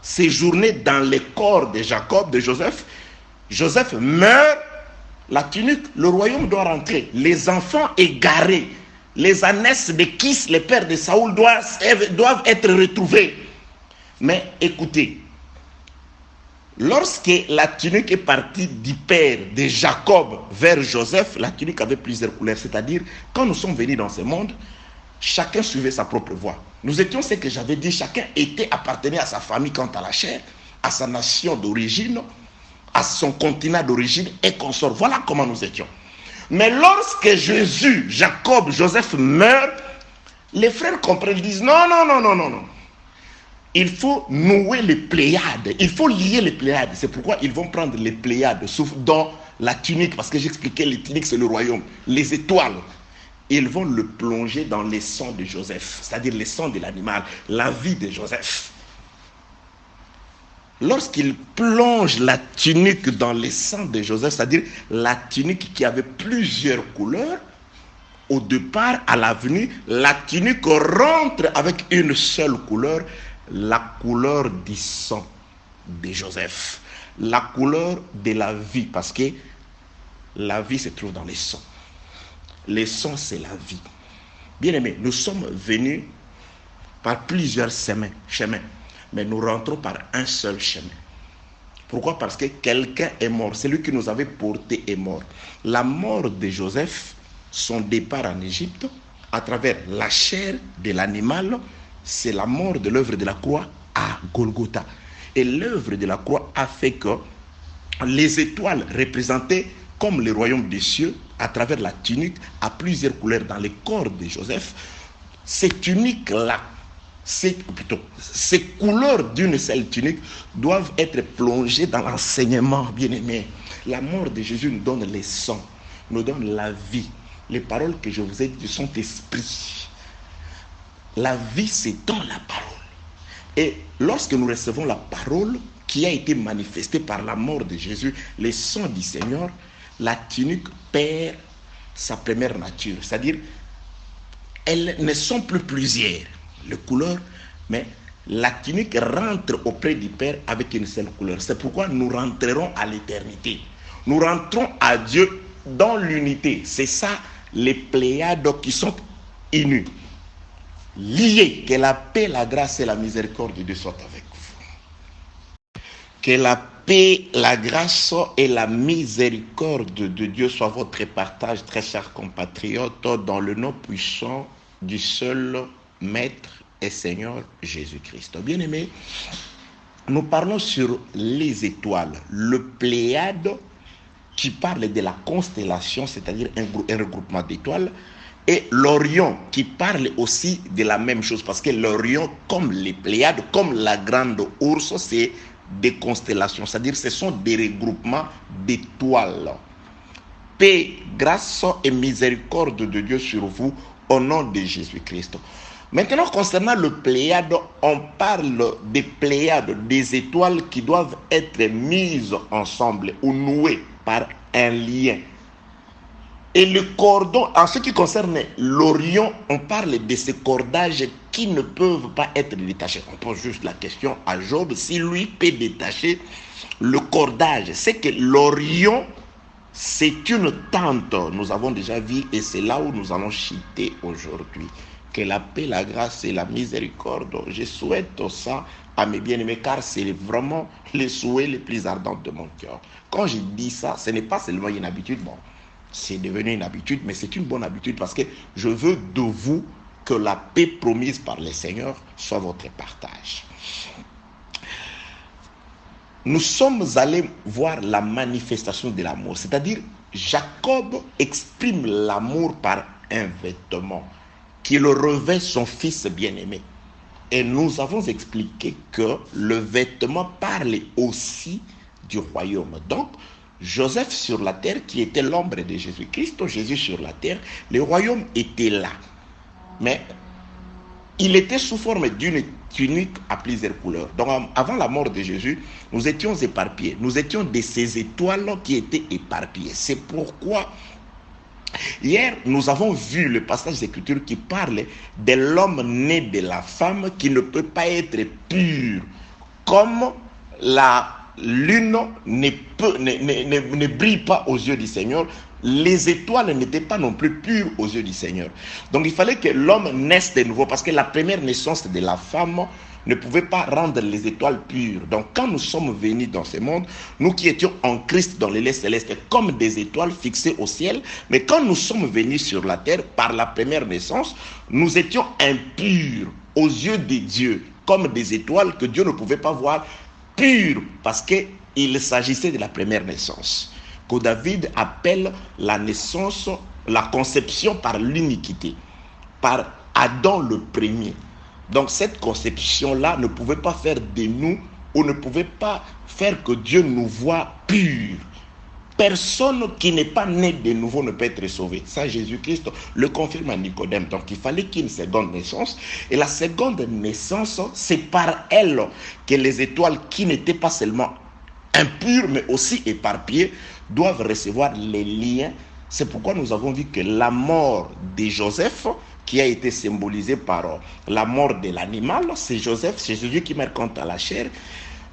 séjournait dans le corps de Jacob, de Joseph. Joseph meurt. La tunique, le royaume doit rentrer. Les enfants égarés, les ânesses de Kis, les pères de Saoul, doivent être retrouvés. Mais écoutez, lorsque la tunique est partie du père de Jacob vers Joseph, la tunique avait plusieurs couleurs. C'est-à-dire, quand nous sommes venus dans ce monde, chacun suivait sa propre voie. Nous étions ce que j'avais dit, chacun appartenait à sa famille quant à la chair, à sa nation d'origine, à son continent d'origine et consort. Voilà comment nous étions. Mais lorsque Jésus, Jacob, Joseph meurent, les frères comprennent, ils disent non. Il faut nouer les Pléiades, il faut lier les Pléiades. C'est pourquoi ils vont prendre les Pléiades dans la tunique, parce que j'expliquais, les tuniques c'est le royaume, les étoiles. Ils vont le plonger dans les sangs de Joseph, c'est-à-dire les sangs de l'animal, la vie de Joseph. Lorsqu'il plonge la tunique dans les sangs de Joseph, c'est-à-dire la tunique qui avait plusieurs couleurs, au départ, à l'avenue, la tunique rentre avec une seule couleur, la couleur du sang de Joseph, la couleur de la vie, parce que la vie se trouve dans les sangs. Les sangs, c'est la vie. Bien aimé, nous sommes venus par plusieurs chemins. Mais nous rentrons par un seul chemin. Pourquoi? Parce que quelqu'un est mort. Celui qui nous avait porté est mort. La mort de Joseph, son départ en Égypte, à travers la chair de l'animal, c'est la mort de l'œuvre de la croix à Golgotha. Et l'œuvre de la croix a fait que les étoiles représentaient comme le royaume des cieux, à travers la tunique, à plusieurs couleurs dans le corps de Joseph. Cette tunique-là, ces couleurs d'une seule tunique doivent être plongées dans l'enseignement, bien-aimé. La mort de Jésus nous donne les sangs, nous donne la vie. Les paroles que je vous ai dites sont esprit. La vie, c'est dans la parole. Et lorsque nous recevons la parole qui a été manifestée par la mort de Jésus, les sangs du Seigneur, la tunique perd sa première nature. C'est-à-dire, elles ne sont plus plusieurs, les couleurs, mais la tunique rentre auprès du Père avec une seule couleur. C'est pourquoi nous rentrerons à l'éternité. Nous rentrons à Dieu dans l'unité. C'est ça, les Pléiades qui sont unis, liés. Que la paix, la grâce et la miséricorde de Dieu soient avec vous. Que la paix, la grâce et la miséricorde de Dieu soient votre partage, très chers compatriotes, dans le nom puissant du seul Maître et Seigneur Jésus-Christ. Bien-aimés, nous parlons sur les étoiles, le Pléiade qui parle de la constellation, c'est-à-dire un regroupement d'étoiles, et l'Orion qui parle aussi de la même chose, parce que l'Orion, comme les Pléiades, comme la grande ours, c'est des constellations, c'est-à-dire ce sont des regroupements d'étoiles. Paix, grâce et miséricorde de Dieu sur vous au nom de Jésus-Christ. Maintenant, concernant le Pléiade, on parle des Pléiades, des étoiles qui doivent être mises ensemble ou nouées par un lien. Et le cordon, en ce qui concerne l'Orion, on parle de ces cordages qui ne peuvent pas être détachés. On pose juste la question à Job, si lui peut détacher le cordage. C'est que l'Orion, c'est une tente, nous avons déjà vu, et c'est là où nous allons chuter aujourd'hui. Que la paix, la grâce et la miséricorde, je souhaite ça à mes bien-aimés, car c'est vraiment les souhaits les plus ardents de mon cœur. Quand je dis ça, ce n'est pas seulement une habitude, bon, c'est devenu une habitude, mais c'est une bonne habitude parce que je veux de vous que la paix promise par le Seigneur soit votre partage. Nous sommes allés voir la manifestation de l'amour, c'est-à-dire Jacob exprime l'amour par un vêtement qui le revêt son fils bien-aimé. Et nous avons expliqué que le vêtement parle aussi du royaume. Donc, Joseph sur la terre, qui était l'ombre de Jésus-Christ, Jésus sur la terre, le royaume était là. Mais il était sous forme d'une tunique à plusieurs couleurs. Donc, avant la mort de Jésus, nous étions éparpillés. Nous étions de ces étoiles qui étaient éparpillées. C'est pourquoi hier, nous avons vu le passage d'écriture qui parle de l'homme né de la femme qui ne peut pas être pur, comme la lune ne brille pas aux yeux du Seigneur. Les étoiles n'étaient pas non plus pures aux yeux du Seigneur. Donc il fallait que l'homme naisse de nouveau, parce que la première naissance de la femme ne pouvait pas rendre les étoiles pures. Donc quand nous sommes venus dans ce monde, nous qui étions en Christ dans les lieux célestes comme des étoiles fixées au ciel, mais quand nous sommes venus sur la terre par la première naissance, nous étions impurs aux yeux de Dieu, comme des étoiles que Dieu ne pouvait pas voir pures, parce qu'il s'agissait de la première naissance, que David appelle la naissance, la conception par l'iniquité, par Adam le premier. Donc cette conception-là ne pouvait pas faire de nous, ou ne pouvait pas faire que Dieu nous voie purs. Personne qui n'est pas né de nouveau ne peut être sauvé. Ça, Jésus-Christ le confirme à Nicodème. Donc il fallait qu'il y ait une seconde naissance. Et la seconde naissance, c'est par elle que les étoiles qui n'étaient pas seulement impures, mais aussi éparpillées, doivent recevoir les liens. C'est pourquoi nous avons vu que la mort de Joseph, qui a été symbolisée par la mort de l'animal, c'est Joseph, c'est Jésus qui meurt quant à la chair.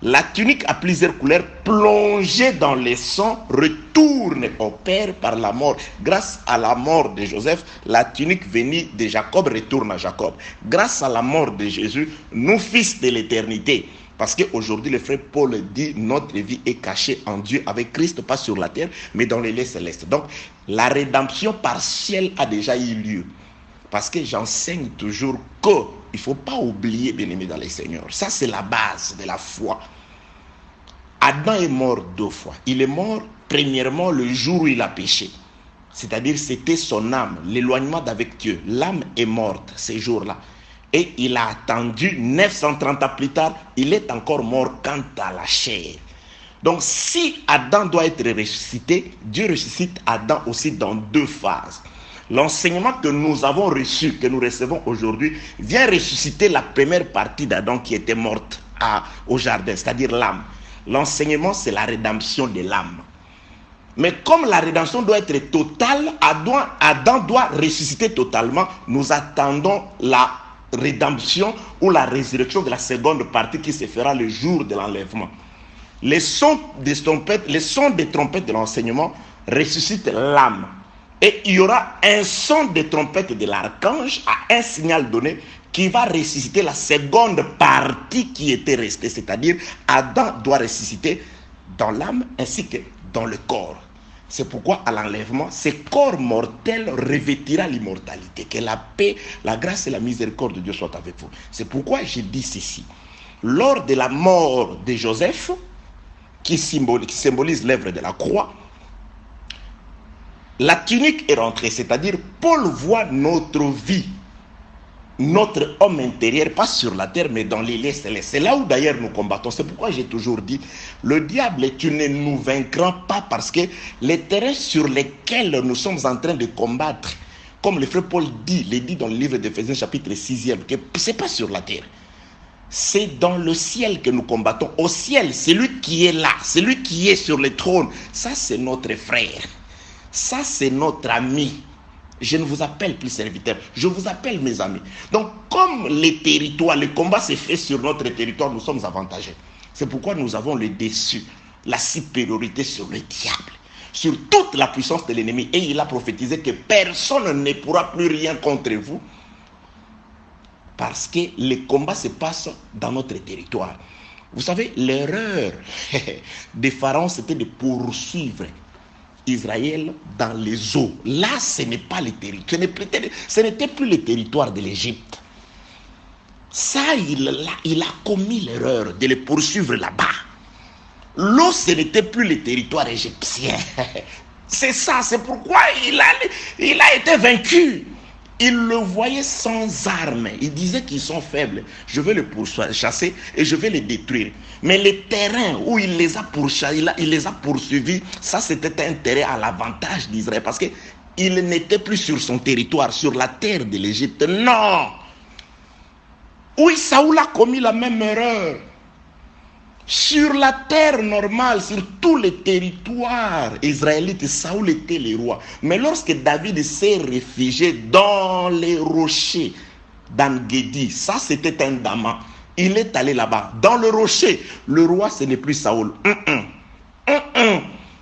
La tunique à plusieurs couleurs, plongée dans le sang, retourne au Père par la mort. Grâce à la mort de Joseph, la tunique venue de Jacob retourne à Jacob. Grâce à la mort de Jésus, nous fils de l'éternité. Parce qu'aujourd'hui, le frère Paul dit, notre vie est cachée en Dieu avec Christ, pas sur la terre, mais dans les lieux célestes. Donc, la rédemption partielle a déjà eu lieu. Parce que j'enseigne toujours qu'il ne faut pas oublier, bien-aimé dans les seigneurs. Ça, c'est la base de la foi. Adam est mort 2 fois. Il est mort, premièrement, le jour où il a péché. C'est-à-dire, c'était son âme, l'éloignement d'avec Dieu. L'âme est morte ces jours-là. Et il a attendu 930 ans plus tard, il est encore mort quant à la chair. Donc si Adam doit être ressuscité, Dieu ressuscite Adam aussi dans deux phases. L'enseignement que nous avons reçu, que nous recevons aujourd'hui, vient ressusciter la première partie d'Adam qui était morte au jardin, c'est-à-dire l'âme. L'enseignement, c'est la rédemption de l'âme. Mais comme la rédemption doit être totale, Adam doit ressusciter totalement. Nous attendons la rédemption ou la résurrection de la seconde partie qui se fera le jour de l'enlèvement. Les sons des trompettes de l'enseignement ressuscitent l'âme. Et il y aura un son de trompette de l'archange à un signal donné qui va ressusciter la seconde partie qui était restée. C'est-à-dire, Adam doit ressusciter dans l'âme ainsi que dans le corps. C'est pourquoi à l'enlèvement, ce corps mortel revêtira l'immortalité. Que la paix, la grâce et la miséricorde de Dieu soient avec vous. C'est pourquoi je dis ceci. Lors de la mort de Joseph, qui symbolise l'œuvre de la croix, la tunique est rentrée, c'est-à-dire Paul voit notre vie, notre homme intérieur, pas sur la terre, mais dans les lieux célestes. C'est là où d'ailleurs nous combattons. C'est pourquoi j'ai toujours dit, le diable, tu ne nous vaincras pas parce que les terrains sur lesquels nous sommes en train de combattre, comme le frère Paul le dit dans le livre d'Éphésiens chapitre 6e, que ce n'est pas sur la terre. C'est dans le ciel que nous combattons. Au ciel, celui qui est là, celui qui est sur le trône, ça c'est notre frère. Ça, c'est notre ami. Je ne vous appelle plus serviteur, je vous appelle mes amis. Donc, comme les territoires, le combat se fait sur notre territoire, nous sommes avantagés. C'est pourquoi nous avons le dessus, la supériorité sur le diable, sur toute la puissance de l'ennemi. Et il a prophétisé que personne ne pourra plus rien contre vous, parce que le combat se passe dans notre territoire. Vous savez, l'erreur des pharaons, c'était de poursuivre Israël dans les eaux. Là, ce n'est pas le territoire. Ce n'était plus le territoire de l'Égypte. Ça, il a commis l'erreur de le poursuivre là-bas. L'eau, ce n'était plus le territoire égyptien. C'est ça, c'est pourquoi il a été vaincu. Il le voyait sans armes. Il disait qu'ils sont faibles. Je vais les chasser et je vais les détruire. Mais les terrains où il les a poursuivis, ça c'était un terrain à l'avantage d'Israël. Parce qu'il n'était plus sur son territoire, sur la terre de l'Égypte. Non! Oui, Saoul a commis la même erreur. Sur la terre normale, sur tous les territoires israélites, Saoul était le roi. Mais lorsque David s'est réfugié dans les rochers d'En-Gedi, ça c'était un Dama. Il est allé là-bas, dans le rocher. Le roi, ce n'est plus Saoul.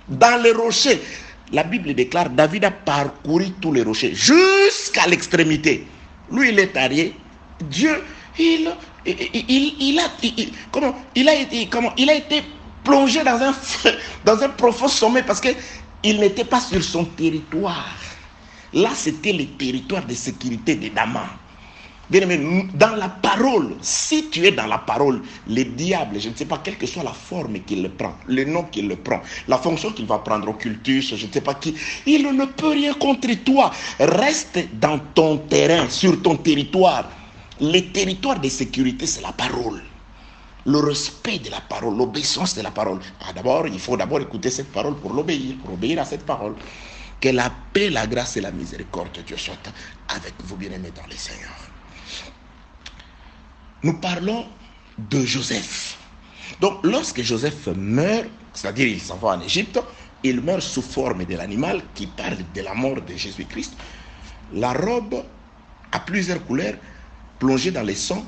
Dans les rochers. La Bible déclare, David a parcouru tous les rochers jusqu'à l'extrémité. Lui, il est arrivé. Dieu, il a été plongé dans un profond sommeil parce qu'il n'était pas sur son territoire. Là, c'était le territoire de sécurité de Daman. Bien aimé, dans la parole, si tu es dans la parole, le diable, je ne sais pas, quelle que soit la forme qu'il prend, le nom qu'il le prend, la fonction qu'il va prendre au cultus, je ne sais pas qui, il ne peut rien contre toi. Reste dans ton terrain, sur ton territoire. Le territoire de sécurité, c'est la parole. Le respect de la parole, l'obéissance de la parole. Il faut d'abord écouter cette parole pour obéir à cette parole. Que la paix, la grâce et la miséricorde de Dieu soient avec vous, bien-aimés dans le Seigneur. Nous parlons de Joseph. Donc, lorsque Joseph meurt, c'est-à-dire il s'en va en Égypte, il meurt sous forme de l'animal qui parle de la mort de Jésus-Christ. La robe a plusieurs couleurs, plongée dans le sang,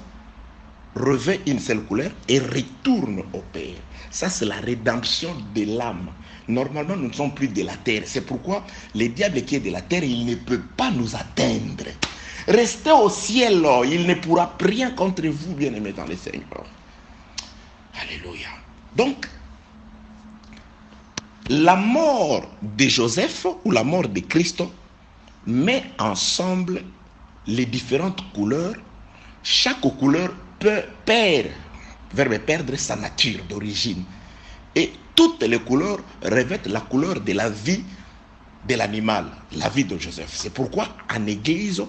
revêt une seule couleur et retourne au Père. Ça, c'est la rédemption de l'âme. Normalement, nous ne sommes plus de la terre. C'est pourquoi le diable qui est de la terre, il ne peut pas nous atteindre. Restez au ciel, il ne pourra rien contre vous, bien-aimés dans le Seigneur. Alléluia. Donc, la mort de Joseph ou la mort de Christ met ensemble les différentes couleurs. Chaque couleur peut perdre sa nature d'origine. Et toutes les couleurs revêtent la couleur de la vie de l'animal, la vie de Joseph. C'est pourquoi en Église,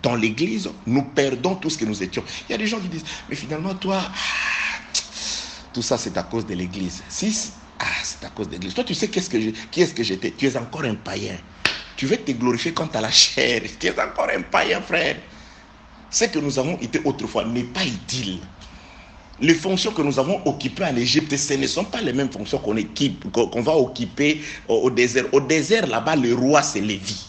dans l'église, nous perdons tout ce que nous étions. Il y a des gens qui disent, mais finalement, toi, tout ça, c'est à cause de l'église. Si, c'est à cause de l'église. Toi, tu sais qui est-ce que j'étais? Tu es encore un païen. Tu veux te glorifier quant à la chair. Tu es encore un païen, frère. Ce que nous avons été autrefois n'est pas utile. Les fonctions que nous avons occupées en Égypte, ce ne sont pas les mêmes fonctions qu'on va occuper au désert. Au désert, là-bas, le roi, c'est Lévi.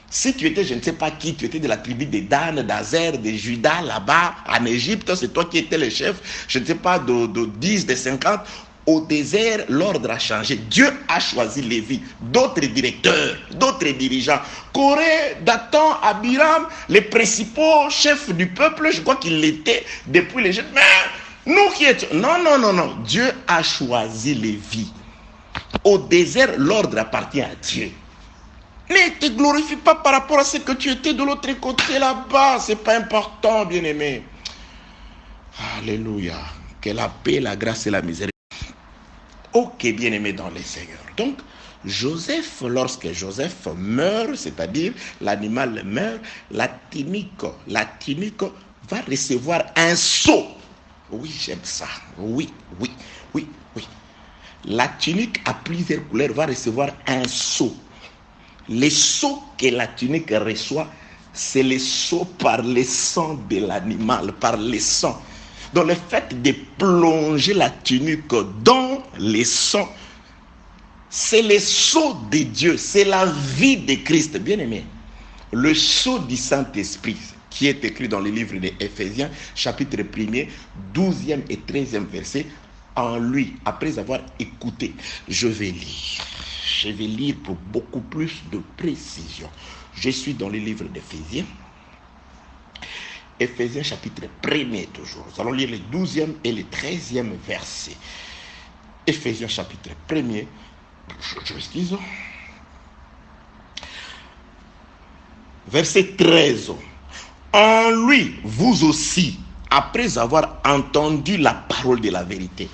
Si tu étais, je ne sais pas qui, tu étais de la tribu de Dan, d'Azer, de Juda, là-bas, en Égypte, c'est toi qui étais le chef, je ne sais pas, de 10, de 50. Au désert, l'ordre a changé. Dieu a choisi Lévi, d'autres directeurs, d'autres dirigeants. Corée, Dathan, Abiram, les principaux chefs du peuple, je crois qu'il l'était depuis l'Égypte. Mais nous qui étions... Non. Dieu a choisi Lévi. Au désert, l'ordre appartient à Dieu. Ne te glorifie pas par rapport à ce que tu étais de l'autre côté là-bas. Ce n'est pas important, bien-aimé. Alléluia. Que la paix, la grâce et la miséricorde. Ok, bien-aimé dans les Seigneurs. Donc, Joseph, lorsque Joseph meurt, c'est-à-dire l'animal meurt, la tunique va recevoir un sceau. Oui, j'aime ça. Oui. La tunique à plusieurs couleurs va recevoir un sceau. Les sceaux que la tunique reçoit, c'est les sceaux par le sang de l'animal, par le sang. Donc le fait de plonger la tunique dans le sang, c'est le sceau de Dieu, c'est la vie de Christ. Bien aimé, le sceau du Saint-Esprit qui est écrit dans le livre des Éphésiens, chapitre 1er, 12e et 13e verset, en lui, après avoir écouté, je vais lire pour beaucoup plus de précision. Je suis dans le livre d'Éphésiens. Éphésiens chapitre 1er toujours. Nous allons lire le 12e et le 13e verset. Éphésiens chapitre 1er. Je m'excuse. Verset 13. En lui, vous aussi, après avoir entendu la parole de la vérité,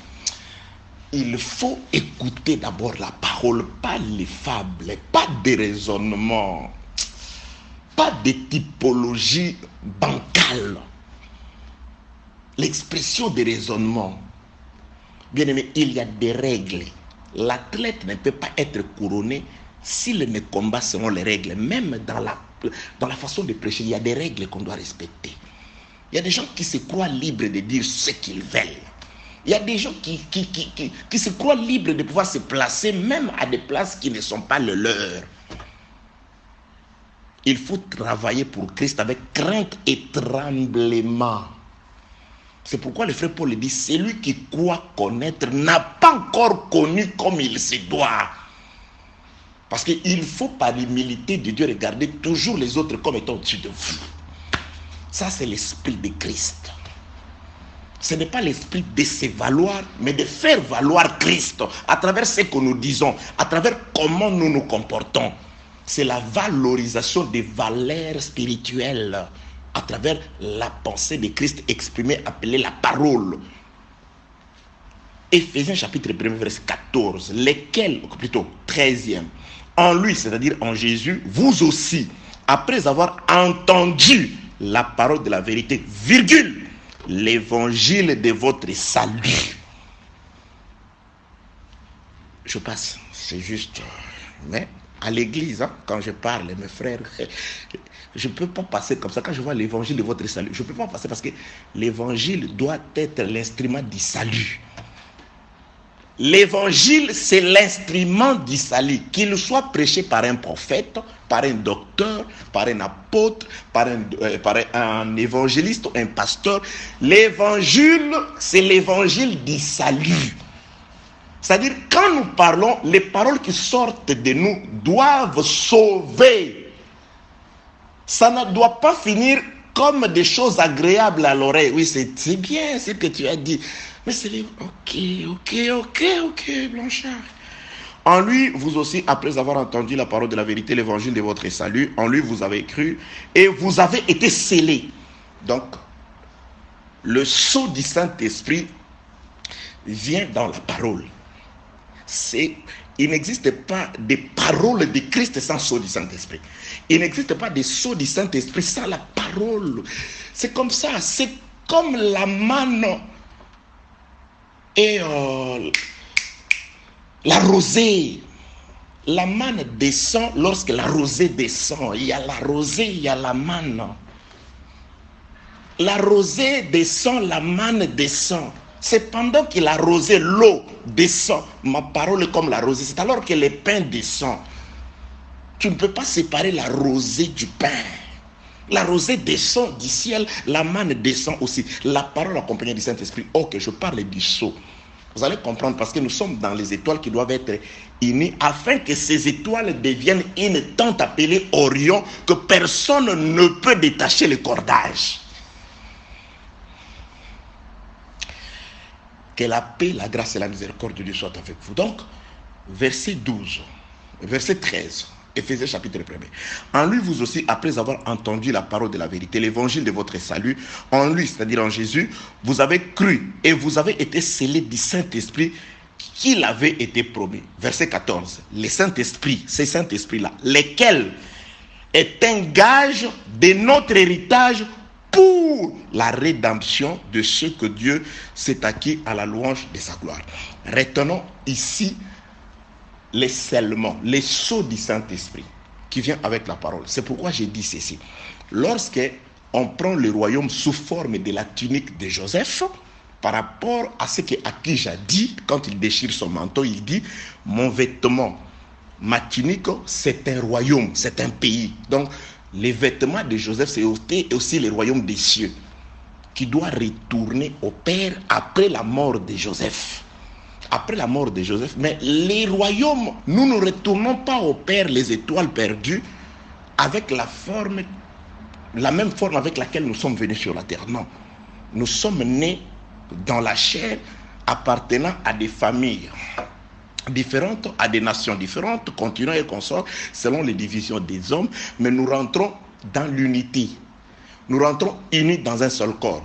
il faut écouter d'abord la parole, pas les fables, pas des raisonnements, pas des typologies bancales. L'expression des raisonnements. Bien aimé, il y a des règles. L'athlète ne peut pas être couronné s'il ne combat selon les règles. Même dans la façon de prêcher, il y a des règles qu'on doit respecter. Il y a des gens qui se croient libres de dire ce qu'ils veulent. Il y a des gens qui se croient libres de pouvoir se placer même à des places qui ne sont pas les leurs. Il faut travailler pour Christ avec crainte et tremblement. C'est pourquoi le frère Paul dit, celui qui croit connaître n'a pas encore connu comme il se doit. Parce qu'il faut par l'humilité de Dieu regarder toujours les autres comme étant au-dessus de vous. Ça, c'est l'esprit de Christ. Ce n'est pas l'esprit de se valoir, mais de faire valoir Christ à travers ce que nous disons, à travers comment nous nous comportons. C'est la valorisation des valeurs spirituelles à travers la pensée de Christ exprimée, appelée la parole. Éphésiens chapitre 1, verset 14, lesquels, plutôt 13e, en lui, c'est-à-dire en Jésus, vous aussi, après avoir entendu la parole de la vérité, virgule, l'évangile de votre salut. Je passe, c'est juste, mais à l'église, quand je parle, mes frères, je ne peux pas passer comme ça. Quand je vois l'évangile de votre salut, je ne peux pas passer parce que l'évangile doit être l'instrument du salut. L'évangile, c'est l'instrument du salut, qu'il soit prêché par un prophète, par un docteur, par un apôtre, par un évangéliste, un pasteur. L'évangile, c'est l'évangile du salut. C'est-à-dire, quand nous parlons, les paroles qui sortent de nous doivent sauver. Ça ne doit pas finir comme des choses agréables à l'oreille. Oui, c'est bien ce que tu as dit. Mais c'est les... Ok, Blanchard. En lui, vous aussi, après avoir entendu la parole de la vérité, l'évangile de votre salut, en lui, vous avez cru et vous avez été scellés. Donc, le sceau du Saint-Esprit vient dans la parole. C'est Il n'existe pas des paroles de Christ sans sceau du Saint-Esprit. Il n'existe pas de sceau du Saint-Esprit sans la parole. C'est comme ça. C'est comme la manne et la rosée. La manne descend lorsque la rosée descend. Il y a la rosée, il y a la manne. La rosée descend, la manne descend. C'est pendant que la rosée, l'eau descend. Ma parole est comme la rosée. C'est alors que le pain descend. Tu ne peux pas séparer la rosée du pain. La rosée descend du ciel, la manne descend aussi. La parole accompagnée du Saint-Esprit. Ok, je parle du sceau. Vous allez comprendre parce que nous sommes dans les étoiles qui doivent être unies afin que ces étoiles deviennent une tente appelée Orion que personne ne peut détacher le cordage. Que la paix, la grâce et la miséricorde de Dieu soient avec vous. Donc, verset 12, verset 13, Éphésiens chapitre 1. En lui, vous aussi, après avoir entendu la parole de la vérité, l'évangile de votre salut, en lui, c'est-à-dire en Jésus, vous avez cru et vous avez été scellés du Saint-Esprit qu'il avait été promis. Verset 14, le Saint-Esprit, ces Saint-Esprit-là, lesquels est un gage de notre héritage pour la rédemption de ce que Dieu s'est acquis à la louange de sa gloire. Retenons ici les scellements, les sceaux du Saint-Esprit qui vient avec la parole. C'est pourquoi j'ai dit ceci. Lorsque on prend le royaume sous forme de la tunique de Joseph, par rapport à ce qu'Akij a dit, quand il déchire son manteau, il dit « Mon vêtement, ma tunique, c'est un royaume, c'est un pays. » Donc, les vêtements de Joseph, c'est aussi le royaume des cieux qui doit retourner au Père après la mort de Joseph. Après la mort de Joseph, mais les royaumes, nous ne retournons pas au Père, les étoiles perdues, avec la même forme avec laquelle nous sommes venus sur la terre. Non, nous sommes nés dans la chair, appartenant à des familles différentes, à des nations différentes, continents et consorts, selon les divisions des hommes, mais nous rentrons dans l'unité. Nous rentrons unis dans un seul corps,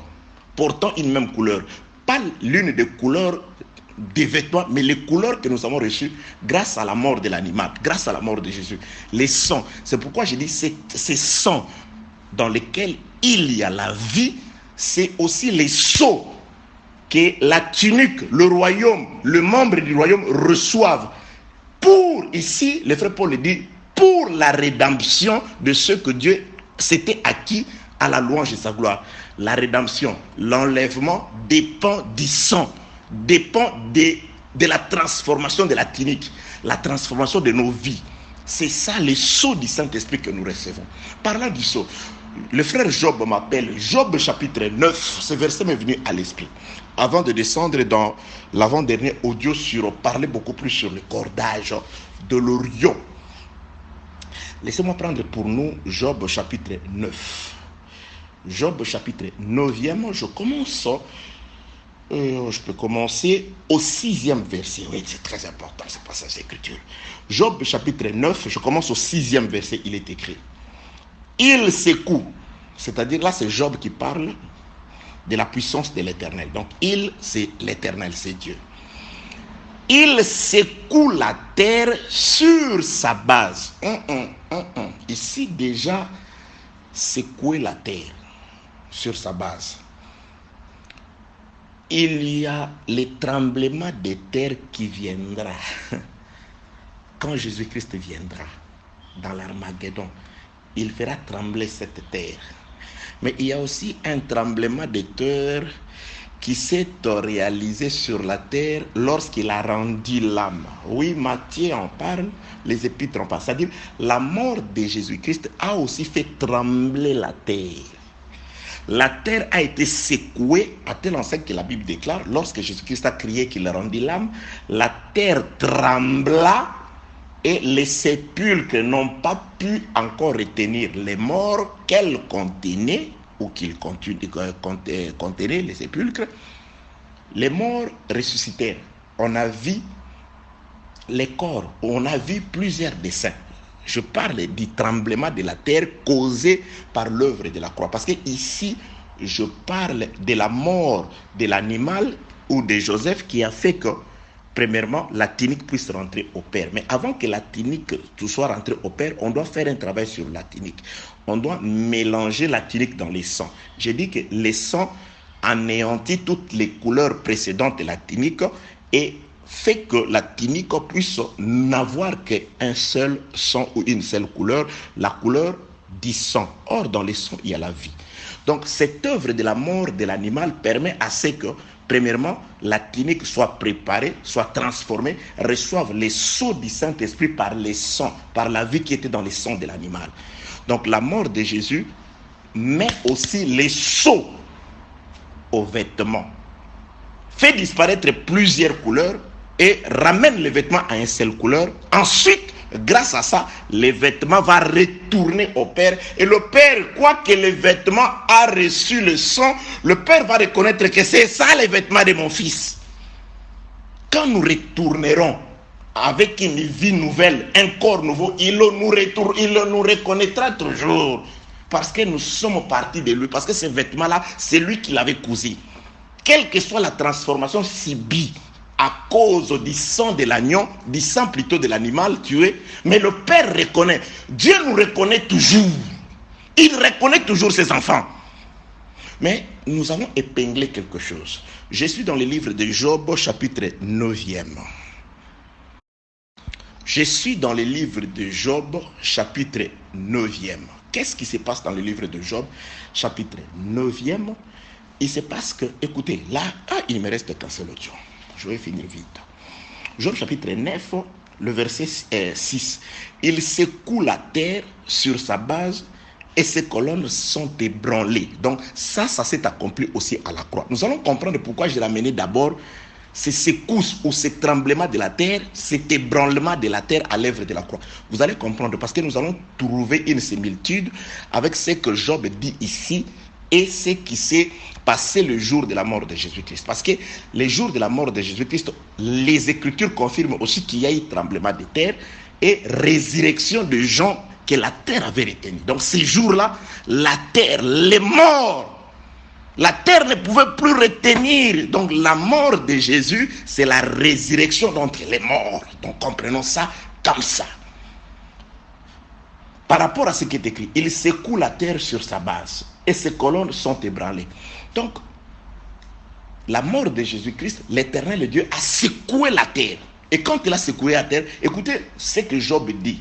portant une même couleur. Pas l'une des couleurs des vêtements, mais les couleurs que nous avons reçues grâce à la mort de l'animal, grâce à la mort de Jésus. Les sangs. C'est pourquoi je dis ces sangs dans lesquels il y a la vie, c'est aussi les sceaux que la tunique, le royaume, le membre du royaume reçoivent pour, ici, le frère Paul le dit, pour la rédemption de ce que Dieu s'était acquis à la louange de sa gloire. La rédemption, l'enlèvement dépend du sang, dépend de la transformation de la tunique, la transformation de nos vies. C'est ça le sceau du Saint-Esprit que nous recevons. Parlant du sceau, le frère Job m'appelle, Job chapitre 9, ce verset m'est venu à l'esprit. Avant de descendre dans l'avant-dernier audio sur parler beaucoup plus sur le cordage de l'Orion. Laissez-moi prendre pour nous Job chapitre 9. Job chapitre 9e, je peux commencer au 6e verset. Oui, c'est très important ce passage d'écriture. Job chapitre 9, je commence au 6e verset, il est écrit. Il secoue, c'est-à-dire là c'est Job qui parle de la puissance de l'Éternel. Donc il, c'est l'Éternel, c'est Dieu. Il secoue la terre sur sa base. Ici déjà, secouer la terre sur sa base. Il y a le tremblement de terre qui viendra. Quand Jésus-Christ viendra dans l'Armageddon, il fera trembler cette terre. Mais il y a aussi un tremblement de terre qui s'est réalisé sur la terre lorsqu'il a rendu l'âme. Oui, Matthieu en parle, les épîtres en parlent. C'est-à-dire, la mort de Jésus-Christ a aussi fait trembler la terre. La terre a été secouée, à tel enseigne que la Bible déclare, lorsque Jésus-Christ a crié qu'il rendit l'âme, la terre trembla et les sépulcres n'ont pas pu encore retenir les morts qu'elles contenaient, ou qu'ils contenaient les sépulcres. Les morts ressuscitèrent. On a vu les corps, on a vu plusieurs dessins. Je parle du tremblement de la terre causé par l'œuvre de la croix. Parce que ici, je parle de la mort de l'animal ou de Joseph qui a fait que premièrement, la tunique puisse rentrer au Père. Mais avant que la tunique soit rentrée au Père, on doit faire un travail sur la tunique. On doit mélanger la tunique dans les sangs. J'ai dit que les sangs anéantit toutes les couleurs précédentes de la tunique et fait que la tunique puisse n'avoir qu'un seul sang ou une seule couleur, la couleur du sang. Or, dans les sangs, il y a la vie. Donc, cette œuvre de la mort de l'animal permet à ce que, premièrement, la tunique soit préparée, soit transformée, reçoive les sceaux du Saint-Esprit par les sangs, par la vie qui était dans les sangs de l'animal. Donc, la mort de Jésus met aussi les sceaux aux vêtements, fait disparaître plusieurs couleurs et ramène les vêtements à une seule couleur. Ensuite, grâce à ça, les vêtements vont retourner au Père. Et le Père, quoi que le vêtement a reçu le sang, le Père va reconnaître que c'est ça les vêtements de mon fils. Quand nous retournerons avec une vie nouvelle, un corps nouveau, il nous reconnaîtra toujours. Parce que nous sommes partis de lui. Parce que ces vêtements-là, c'est lui qui l'avait cousu. Quelle que soit la transformation subie à cause du sang de l'agneau, du sang plutôt de l'animal tué, mais le Père reconnaît. Dieu nous reconnaît toujours. Il reconnaît toujours ses enfants. Mais nous allons épingler quelque chose. Je suis dans le livre de Job, chapitre 9e. Je suis dans le livre de Job, chapitre 9e. Qu'est-ce qui se passe dans le livre de Job, chapitre 9e? Il se passe que, écoutez, là, il me reste qu'un seul audio. Je vais finir vite. Job, chapitre 9, le verset 6. Il secoue la terre sur sa base et ses colonnes sont ébranlées. Donc, ça s'est accompli aussi à la croix. Nous allons comprendre pourquoi j'ai ramené d'abord ces secousses ou ces tremblements de la terre, cet ébranlement de la terre à l'œuvre de la croix. Vous allez comprendre parce que nous allons trouver une similitude avec ce que Job dit ici et ce qui s'est passé le jour de la mort de Jésus-Christ. Parce que le jour de la mort de Jésus-Christ, les Écritures confirment aussi qu'il y a eu tremblement de terre et résurrection de gens que la terre avait retenus. Donc ces jours-là, la terre, les morts, la terre ne pouvait plus retenir. Donc la mort de Jésus, c'est la résurrection d'entre les morts. Donc comprenons ça comme ça. Par rapport à ce qui est écrit, il secoue la terre sur sa base et ses colonnes sont ébranlées. Donc, la mort de Jésus-Christ, l'Éternel Dieu a secoué la terre. Et quand il a secoué la terre, écoutez ce que Job dit.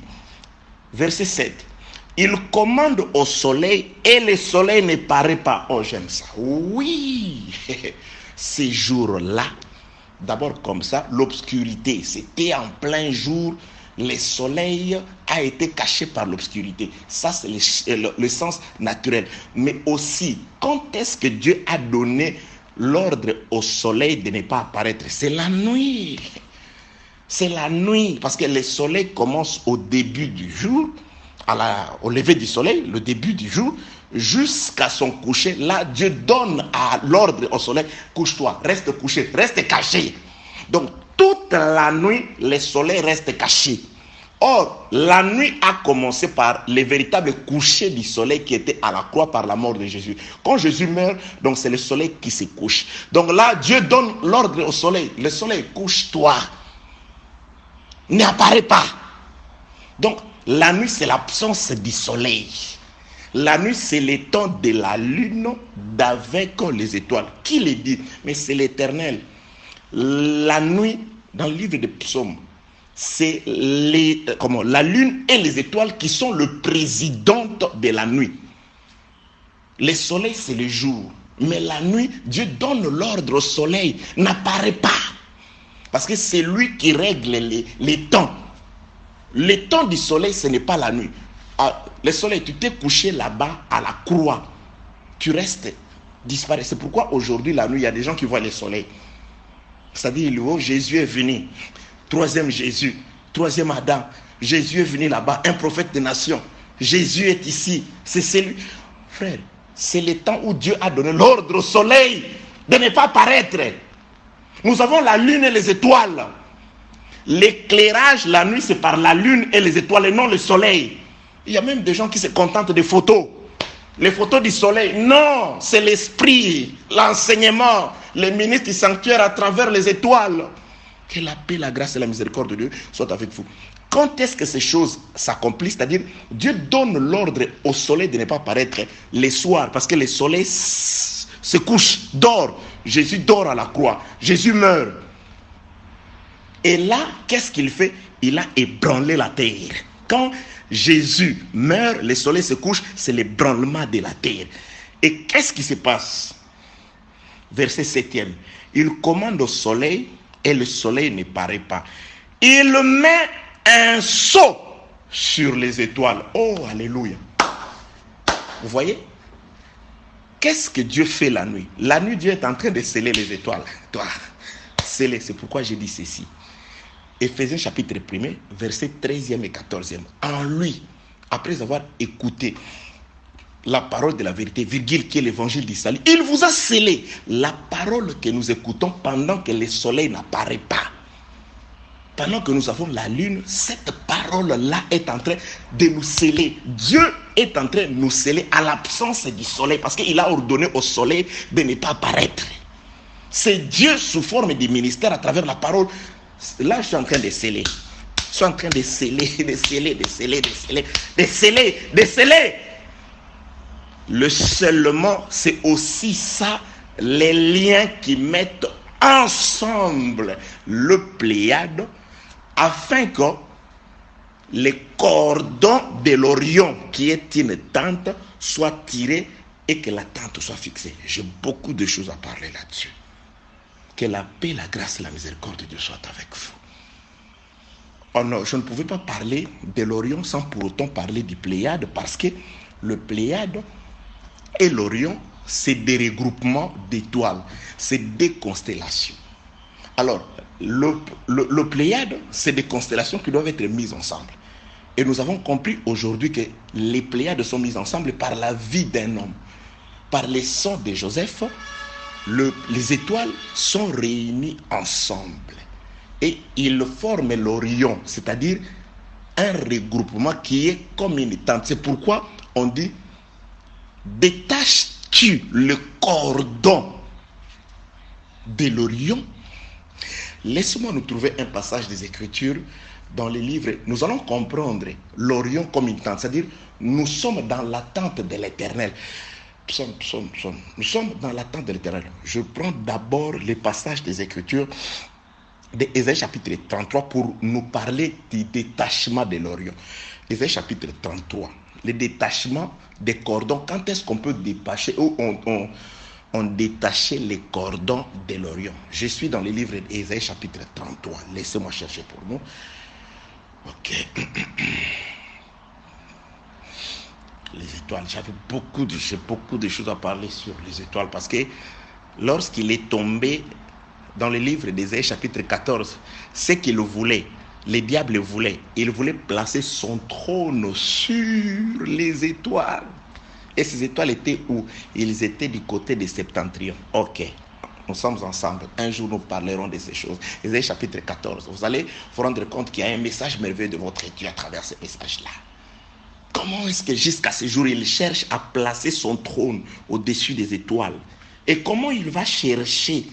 Verset 7. Il commande au soleil et le soleil ne paraît pas. Oh, j'aime ça. Oui. Ces jours-là, d'abord comme ça, l'obscurité, c'était en plein jour. Le soleil a été caché par l'obscurité. Ça, c'est le sens naturel. Mais aussi, quand est-ce que Dieu a donné l'ordre au soleil de ne pas apparaître? C'est la nuit. C'est la nuit. Parce que le soleil commence au début du jour, au lever du soleil, le début du jour, jusqu'à son coucher. Là, Dieu donne l'ordre au soleil, couche-toi, reste couché, reste caché. Donc, toute la nuit, le soleil reste caché. Or, la nuit a commencé par le véritable coucher du soleil qui était à la croix par la mort de Jésus. Quand Jésus meurt, donc c'est le soleil qui se couche. Donc là, Dieu donne l'ordre au soleil. Le soleil, couche-toi. N'apparaît pas. Donc, la nuit, c'est l'absence du soleil. La nuit, c'est le temps de la lune d'avec les étoiles. Qui le dit? Mais c'est l'Éternel. La nuit, dans le livre des psaumes, c'est la lune et les étoiles qui sont le président de la nuit. Le soleil, c'est le jour. Mais la nuit, Dieu donne l'ordre au soleil. N'apparaît pas. Parce que c'est lui qui règle les temps. Le temps du soleil, ce n'est pas la nuit. Le soleil, tu t'es couché là-bas à la croix. Tu restes disparu. C'est pourquoi aujourd'hui, la nuit, il y a des gens qui voient le soleil. C'est-à-dire, Jésus est venu. Troisième Jésus. Troisième Adam. Jésus est venu là-bas. Un prophète des nations. Jésus est ici. C'est celui. Frère, c'est le temps où Dieu a donné l'ordre au soleil de ne pas paraître. Nous avons la lune et les étoiles. L'éclairage, la nuit, c'est par la lune et les étoiles et non le soleil. Il y a même des gens qui se contentent des photos. Les photos du soleil, non, c'est l'esprit, l'enseignement, les ministres du sanctuaire à travers les étoiles. Que la paix, la grâce et la miséricorde de Dieu soient avec vous. Quand est-ce que ces choses s'accomplissent? C'est-à-dire, Dieu donne l'ordre au soleil de ne pas paraître les soirs, parce que le soleil se couche, dort. Jésus dort à la croix. Jésus meurt. Et là, qu'est-ce qu'il fait? Il a ébranlé la terre. Quand Jésus meurt, le soleil se couche, c'est l'ébranlement de la terre. Et qu'est-ce qui se passe? Verset 7e. Il commande au soleil et le soleil ne paraît pas. Il met un sceau sur les étoiles. Oh, alléluia. Vous voyez? Qu'est-ce que Dieu fait la nuit? La nuit, Dieu est en train de sceller les étoiles. Toi, sceller, c'est pourquoi j'ai dit ceci. Éphésiens chapitre 1, verset 13e et 14e. En lui, après avoir écouté la parole de la vérité, virgule, qui est l'évangile du salut, il vous a scellé la parole que nous écoutons pendant que le soleil n'apparaît pas. Pendant que nous avons la lune, cette parole-là est en train de nous sceller. Dieu est en train de nous sceller à l'absence du soleil, parce qu'il a ordonné au soleil de ne pas apparaître. C'est Dieu sous forme de ministère à travers la parole. Là, je suis en train de sceller. Je suis en train de sceller, de sceller, de sceller, de sceller, de sceller, de sceller. Le scellement, c'est aussi ça, les liens qui mettent ensemble le Pléiade, afin que les cordons de l'Orion, qui est une tente, soient tirés et que la tente soit fixée. J'ai beaucoup de choses à parler là-dessus. Que la paix, la grâce et la miséricorde de Dieu soient avec vous. Oh non, je ne pouvais pas parler de l'Orion sans pour autant parler du Pléiade, parce que le Pléiade et l'Orion, c'est des regroupements d'étoiles, c'est des constellations. Alors, le Pléiade, c'est des constellations qui doivent être mises ensemble. Et nous avons compris aujourd'hui que les Pléiades sont mises ensemble par la vie d'un homme. Par les sons de Joseph, les étoiles sont réunies ensemble. Et ils forment l'Orion, c'est-à-dire un regroupement qui est comme une tente. C'est pourquoi on dit: détaches-tu le cordon de l'Orion? Laisse-moi nous trouver un passage des Écritures dans les livres. Nous allons comprendre l'Orion comme une tente, c'est-à-dire nous sommes dans l'attente de l'Éternel. Nous sommes dans l'attente de l'Éternel. Je prends d'abord les passages des Écritures d'Ésaïe chapitre 33 pour nous parler du détachement de l'Orion. Ésaïe chapitre 33, le détachement des cordons. Quand est-ce qu'on peut dépêcher ou on détachait les cordons de l'Orion? Je suis dans le livre d'Ésaïe chapitre 33. Laissez-moi chercher pour nous. Ok. Les étoiles, j'ai beaucoup de choses à parler sur les étoiles, parce que lorsqu'il est tombé dans le livre d'Ésaïe chapitre 14, ce qu'il voulait, le diable voulait, il voulait placer son trône sur les étoiles. Et ces étoiles étaient où? Ils étaient du côté des septentrions. Ok, nous sommes ensemble. Un jour, nous parlerons de ces choses. Ésaïe chapitre 14. Vous allez vous rendre compte qu'il y a un message merveilleux de votre Dieu à travers ce message-là. Comment est-ce que jusqu'à ce jour, il cherche à placer son trône au-dessus des étoiles? Et comment il va chercher?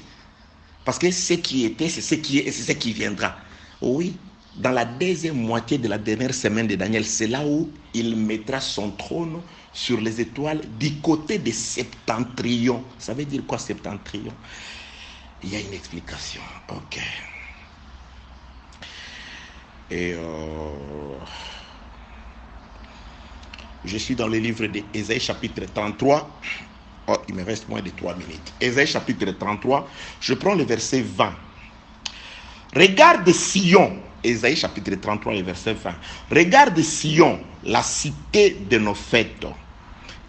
Parce que ce qui était, c'est ce qui est et c'est ce qui viendra. Oui, dans la deuxième moitié de la dernière semaine de Daniel, c'est là où il mettra son trône sur les étoiles du côté des septentrions. Ça veut dire quoi, septentrion? Il y a une explication. Ok. Et je suis dans le livre d'Ésaïe chapitre 33. Oh, il me reste moins de 3 minutes. Ésaïe chapitre 33, je prends le verset 20. Regarde Sion, Ésaïe chapitre 33, le verset 20. Regarde Sion, la cité de nos fêtes.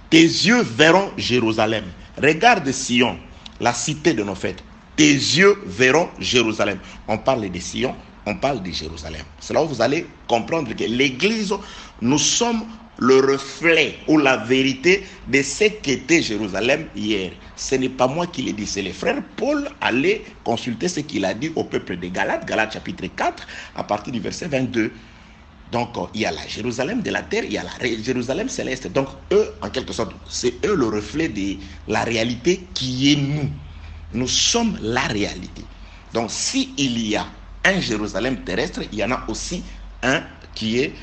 Tes yeux verront Jérusalem. Regarde Sion, la cité de nos fêtes. Tes yeux verront Jérusalem. On parle de Sion, on parle de Jérusalem. C'est là où vous allez comprendre que l'Église, nous sommes le reflet ou la vérité de ce qu'était Jérusalem hier. Ce n'est pas moi qui l'ai dit, c'est le frère Paul. Allez consulter ce qu'il a dit au peuple de Galates, Galates chapitre 4, à partir du verset 22. Donc, il y a la Jérusalem de la terre, il y a la Jérusalem céleste. Donc, eux, en quelque sorte, c'est eux le reflet de la réalité qui est nous. Nous sommes la réalité. Donc, s'il y a un Jérusalem terrestre, il y en a aussi un qui est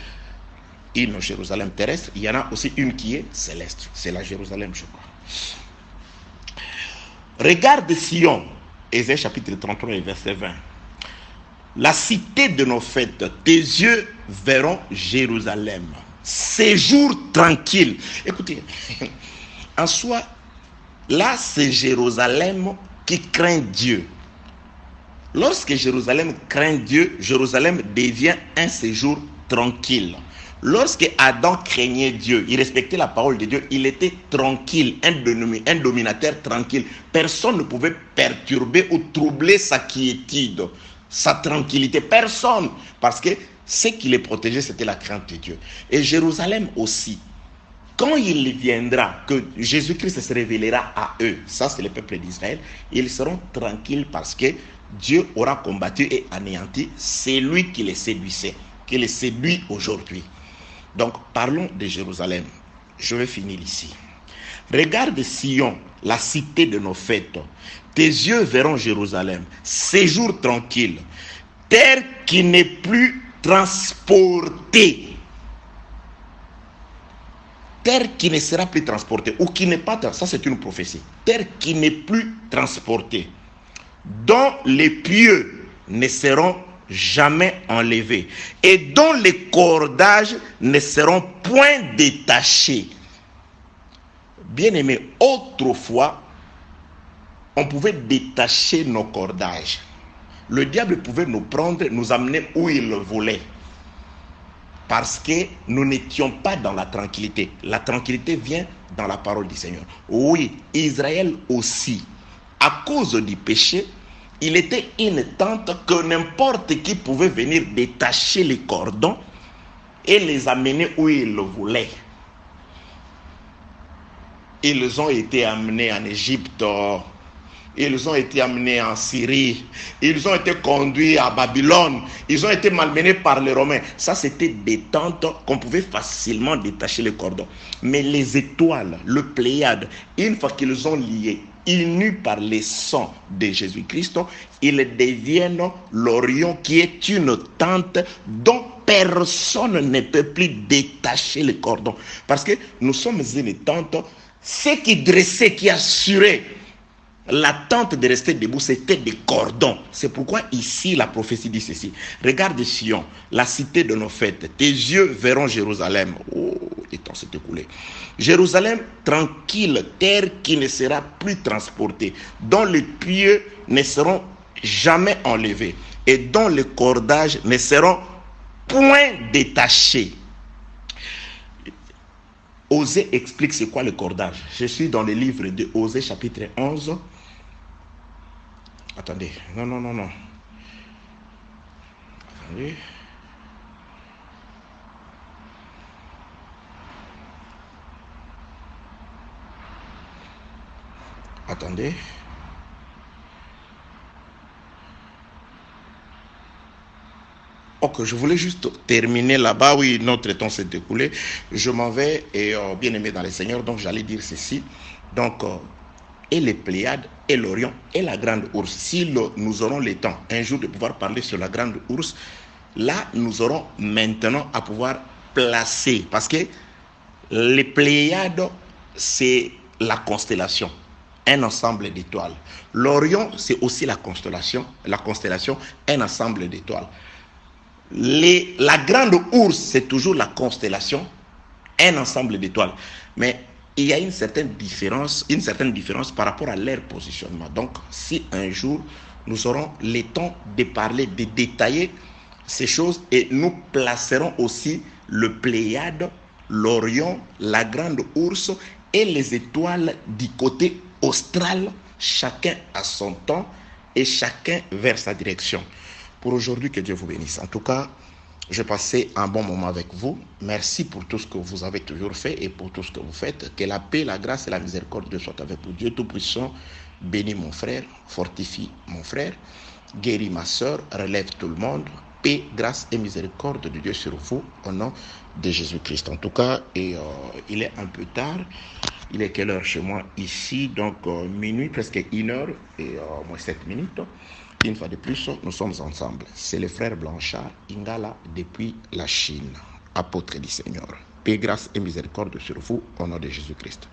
une Jérusalem terrestre, il y en a aussi une qui est céleste. C'est la Jérusalem, je crois. Regarde Sion, Ésaïe chapitre 33 et verset 20. La cité de nos fêtes, tes yeux verront Jérusalem. Séjour tranquille. Écoutez, en soi, là c'est Jérusalem qui craint Dieu. Lorsque Jérusalem craint Dieu, Jérusalem devient un séjour tranquille. Lorsque Adam craignait Dieu, il respectait la parole de Dieu, il était tranquille, un dominateur tranquille. Personne ne pouvait perturber ou troubler sa quiétude, sa tranquillité. Personne. Parce que ce qui les protégeait, c'était la crainte de Dieu. Et Jérusalem aussi. Quand il viendra, que Jésus-Christ se révélera à eux, ça c'est le peuple d'Israël, ils seront tranquilles parce que Dieu aura combattu et anéanti celui qui les séduisait, qui les séduit aujourd'hui. Donc parlons de Jérusalem. Je vais finir ici. Regarde Sion, la cité de nos fêtes. Tes yeux verront Jérusalem, séjour tranquille, terre qui n'est plus transportée. Terre qui ne sera plus transportée, ou qui n'est pas, ça c'est une prophétie. Terre qui n'est plus transportée, dont les pieux ne seront jamais enlevés, et dont les cordages ne seront point détachés. Bien-aimés, autrefois, on pouvait détacher nos cordages. Le diable pouvait nous prendre, nous amener où il le voulait. Parce que nous n'étions pas dans la tranquillité. La tranquillité vient dans la parole du Seigneur. Oui, Israël aussi, à cause du péché, il était une tente que n'importe qui pouvait venir détacher les cordons et les amener où il le voulait. Ils ont été amenés en Égypte, ils ont été amenés en Syrie, ils ont été conduits à Babylone, ils ont été malmenés par les Romains. Ça, c'était des tentes qu'on pouvait facilement détacher les cordons. Mais les étoiles, le Pléiade, une fois qu'ils ont lié, unis par les sangs de Jésus-Christ, ils deviennent l'Orion qui est une tente dont personne ne peut plus détacher les cordons. Parce que nous sommes une tente, ce qui dressait, qui assurait l'attente de rester debout, c'était des cordons. C'est pourquoi ici la prophétie dit ceci. Regarde Sion, la cité de nos fêtes. Tes yeux verront Jérusalem. Oh, le temps s'est écoulé. Jérusalem tranquille, terre qui ne sera plus transportée, dont les pieux ne seront jamais enlevés et dont les cordages ne seront point détachés. Osée explique c'est quoi le cordage. Je suis dans le livre de Osée chapitre 11. Attendez, non. Attendez. Attendez. Ok, je voulais juste terminer là-bas. Oui, notre temps s'est écoulé. Je m'en vais et bien aimé dans le Seigneur. Donc, j'allais dire ceci. Donc, et les Pléiades, et l'Orion, et la grande ours. Si nous aurons le temps un jour de pouvoir parler sur la grande ours, là, nous aurons maintenant à pouvoir placer. Parce que les Pléiades, c'est la constellation. Un ensemble d'étoiles. L'Orion, c'est aussi la constellation, un ensemble d'étoiles. La grande ours, c'est toujours la constellation, un ensemble d'étoiles. Mais il y a une certaine différence par rapport à leur positionnement. Donc, si un jour, nous aurons le temps de parler, de détailler ces choses, et nous placerons aussi le Pléiade, l'Orion, la grande ours et les étoiles du côté austral, chacun à son temps et chacun vers sa direction. Pour aujourd'hui, que Dieu vous bénisse. En tout cas, je passais un bon moment avec vous. Merci pour tout ce que vous avez toujours fait et pour tout ce que vous faites. Que la paix, la grâce et la miséricorde de Dieu soient avec vous. Dieu Tout-Puissant, bénis mon frère, fortifie mon frère, guéris ma soeur, relève tout le monde. Paix, grâce et miséricorde de Dieu sur vous au nom de Jésus-Christ. En tout cas, il est un peu tard. Il est quelle heure chez moi ici? Donc minuit, presque 1h et moins 7 minutes. Une fois de plus, nous sommes ensemble. C'est le frère Blanchard Ingala depuis la Chine, apôtre du Seigneur. Paix, grâce et miséricorde sur vous au nom de Jésus-Christ.